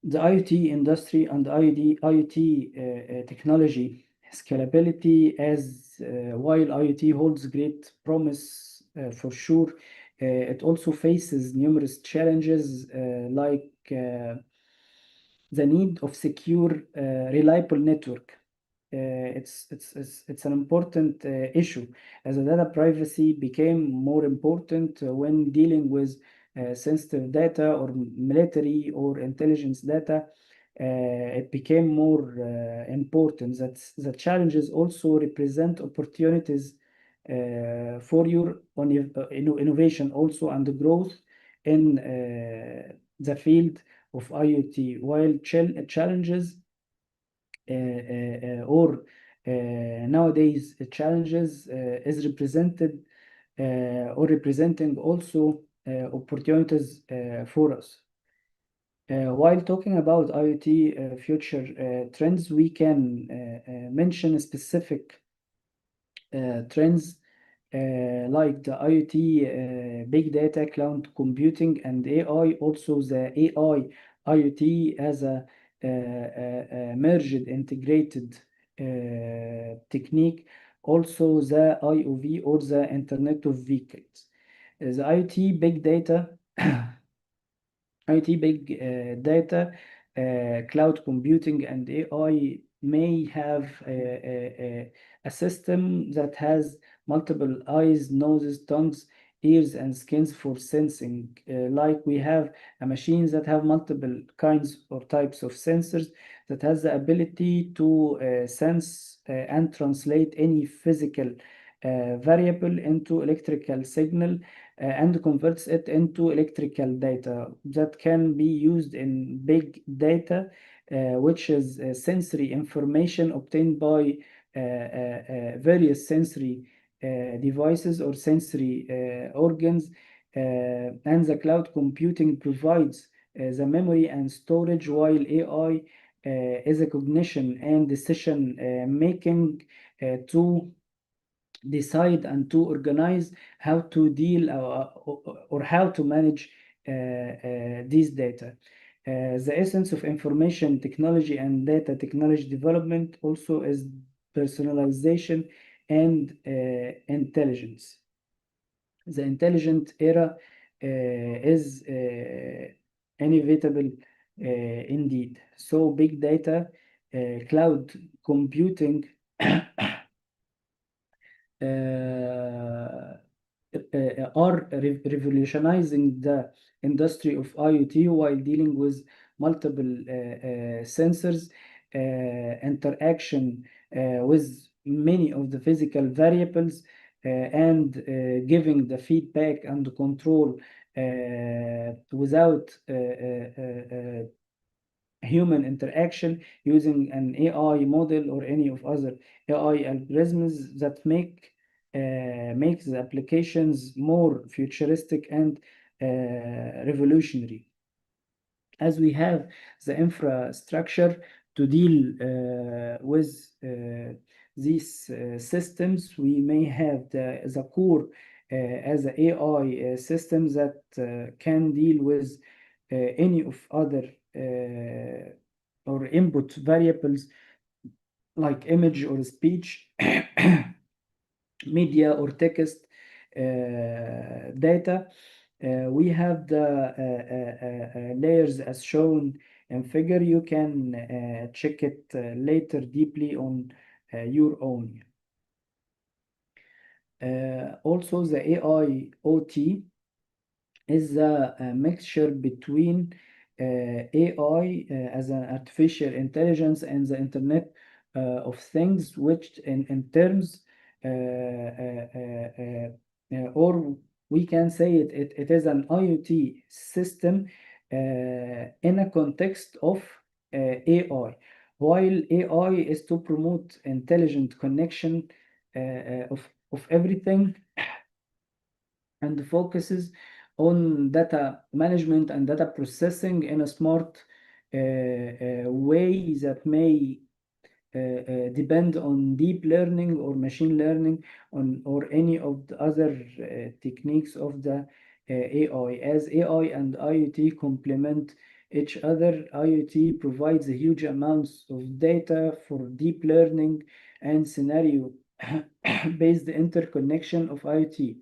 the IoT industry and IoT technology scalability, as while IoT holds great promise for sure, it also faces numerous challenges like the need of secure, reliable network. It's an important issue as the data privacy became more important when dealing with sensitive data or military or intelligence data. It became more important. That the challenges also represent opportunities for your innovation also and the growth in the field of IoT, while challenges or nowadays challenges is represented or representing also opportunities for us. While talking about IoT future trends, we can mention specific trends like the IoT, big data, cloud computing, and AI. Also, the AI IoT as a merged integrated technique. Also, the IOV or the Internet of Vehicles. The IoT big data IT big data, cloud computing, and AI may have a system that has multiple eyes, noses, tongues, ears, and skins for sensing. Like we have a machines that have multiple kinds or types of sensors that has the ability to sense and translate any physical variable into electrical signal and converts it into electrical data that can be used in big data, which is sensory information obtained by various sensory devices or sensory organs. And the cloud computing provides the memory and storage, while AI is a cognition and decision making to decide and to organize how to deal or how to manage these data. The essence of information technology and data technology development also is personalization and intelligence. The intelligent era is inevitable indeed. So big data, cloud computing, uh, are revolutionizing the industry of IoT while dealing with multiple sensors, interaction with many of the physical variables, and giving the feedback and control without human interaction using an AI model or any of other AI algorithms that makes the applications more futuristic and revolutionary. As we have the infrastructure to deal with these systems, we may have the core as an AI system that can deal with any of other or input variables like image or speech, media or text data. We have the layers as shown in figure. You can check it later deeply on your own. Also, the AI OT is a mixture between AI as an artificial intelligence and the Internet of Things, which in terms, or we can say it is an IoT system in a context of AI. While AI is to promote intelligent connection of everything, and focuses on data management and data processing in a smart way that may depend on deep learning or machine learning or any of the other techniques of the AI. As AI and IoT complement each other, IoT provides huge amounts of data for deep learning and scenario based interconnection of IoT.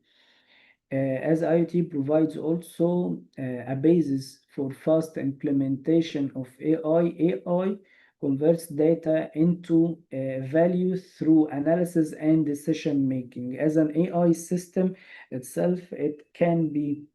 As IoT provides also a basis for fast implementation of AI, AI converts data into value through analysis and decision making. As an AI system itself, it can be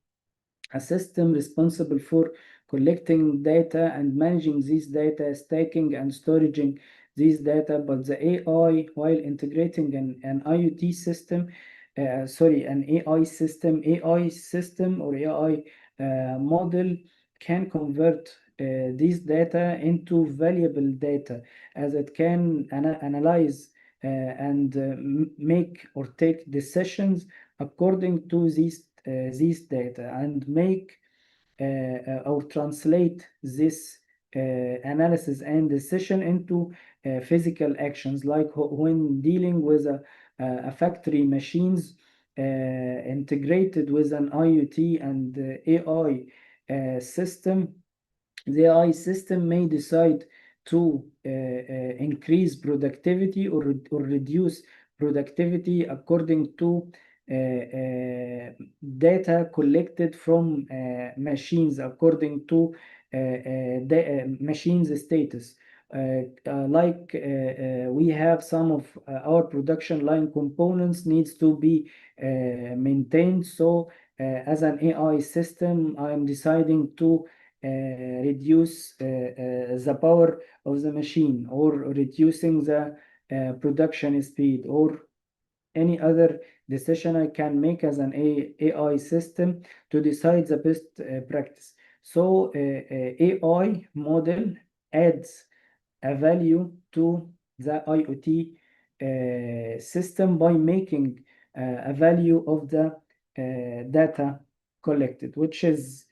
a system responsible for collecting data and managing these data, stacking and storing these data. But the AI, while integrating an IoT system, an AI system or AI model can convert these data into valuable data, as it can analyze and make or take decisions according to these data, and make or translate this analysis and decision into physical actions, like when dealing with a factory machines integrated with an IoT and AI system. The AI system may decide to increase productivity or reduce productivity according to data collected from machines, according to the machines status. We have some of our production line components needs to be maintained. So as an AI system, I'm deciding to reduce the power of the machine, or reducing the production speed, or any other decision I can make as an AI system to decide the best practice. So AI model adds a value to the IoT system by making a value of the data collected, which is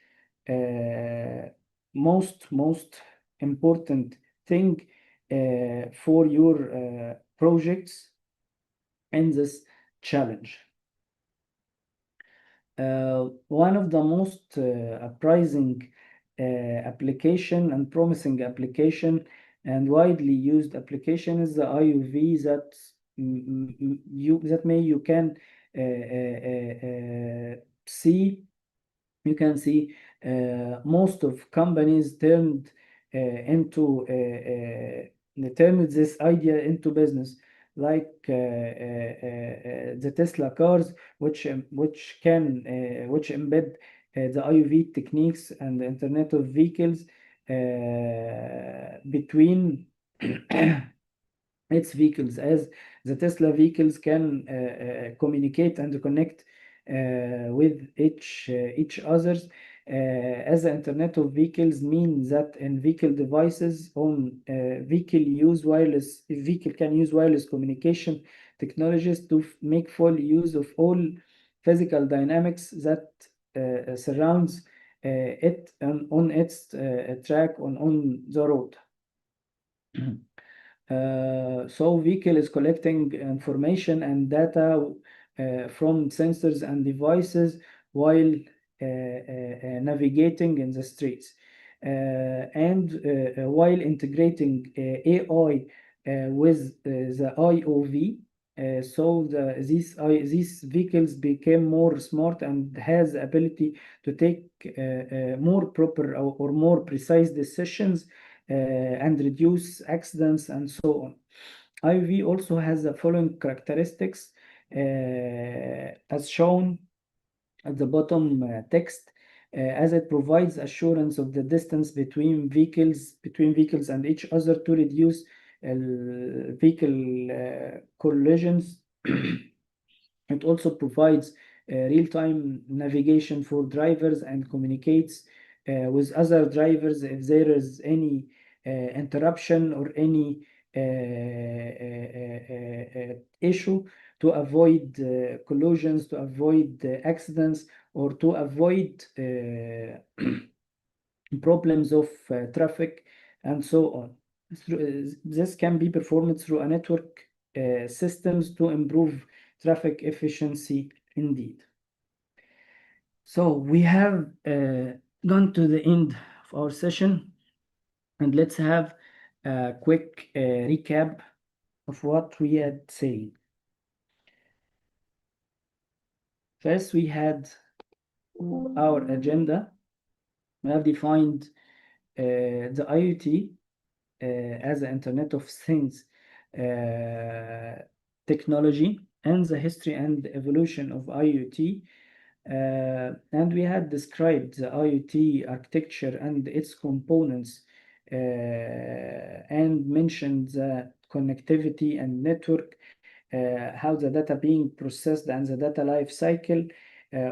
most important thing for your projects in this challenge. One of the most uprising application and promising application and widely used application is the IUV that you can see. You can see most of companies turned this idea into business, like the Tesla cars, which embed the IoV techniques and the Internet of Vehicles between its vehicles, as the Tesla vehicles can communicate and connect with each others. As the Internet of Vehicles means that in vehicle devices on vehicle can use wireless communication technologies to make full use of all physical dynamics that surrounds it on its track on the road. So vehicle is collecting information and data from sensors and devices while navigating in the streets. And while integrating AI with the IOV, these vehicles became more smart and has the ability to take more proper or more precise decisions and reduce accidents and so on. IV also has the following characteristics as shown at the bottom text, as it provides assurance of the distance between vehicles and each other to reduce vehicle collisions. It also provides real-time navigation for drivers and communicates with other drivers if there is any interruption or any issue, to avoid collisions, to avoid accidents, or to avoid problems of traffic, and so on. This can be performed through a network systems to improve traffic efficiency indeed. So we have gone to the end of our session, and let's have a quick recap of what we had said. First, we had our agenda. We have defined the IoT as the Internet of Things technology and the history and evolution of IoT. And we had described the IoT architecture and its components and mentioned the connectivity and network, how the data being processed and the data life cycle,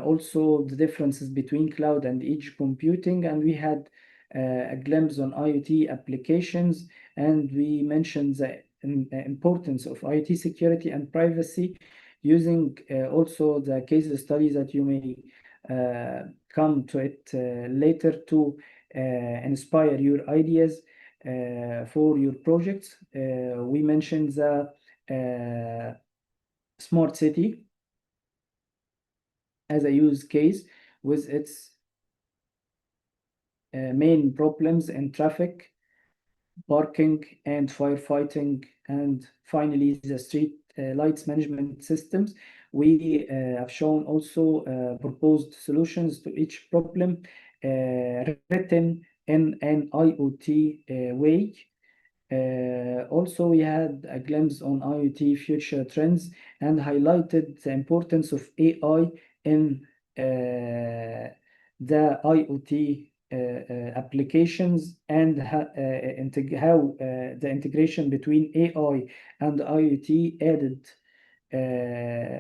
also the differences between cloud and edge computing, and we had a glimpse on IoT applications, and we mentioned the importance of IoT security and privacy, using also the case studies that you may come to it later to inspire your ideas for your projects. We mentioned the smart city as a use case with its main problems in traffic, parking, and firefighting, and finally the street lights management systems. We have shown also proposed solutions to each problem written in an IoT way. Also, we had a glimpse on IoT future trends and highlighted the importance of AI in the IoT applications, and how the integration between AI and IoT added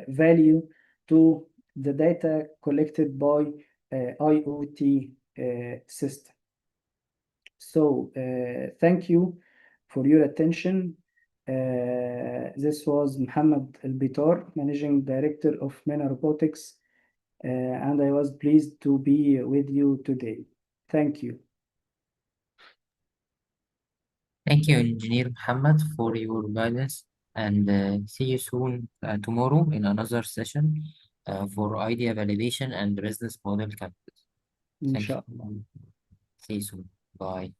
value to the data collected by IoT system. So thank you for your attention. This was Muhammad Al-Bitar, Managing Director of MENA Robotics, and I was pleased to be with you today. Thank you. Thank you, Engineer Muhammad, for your guidance, and see you soon tomorrow in another session for idea validation and business model capital. Thank Inshallah. you. See you soon. Bye.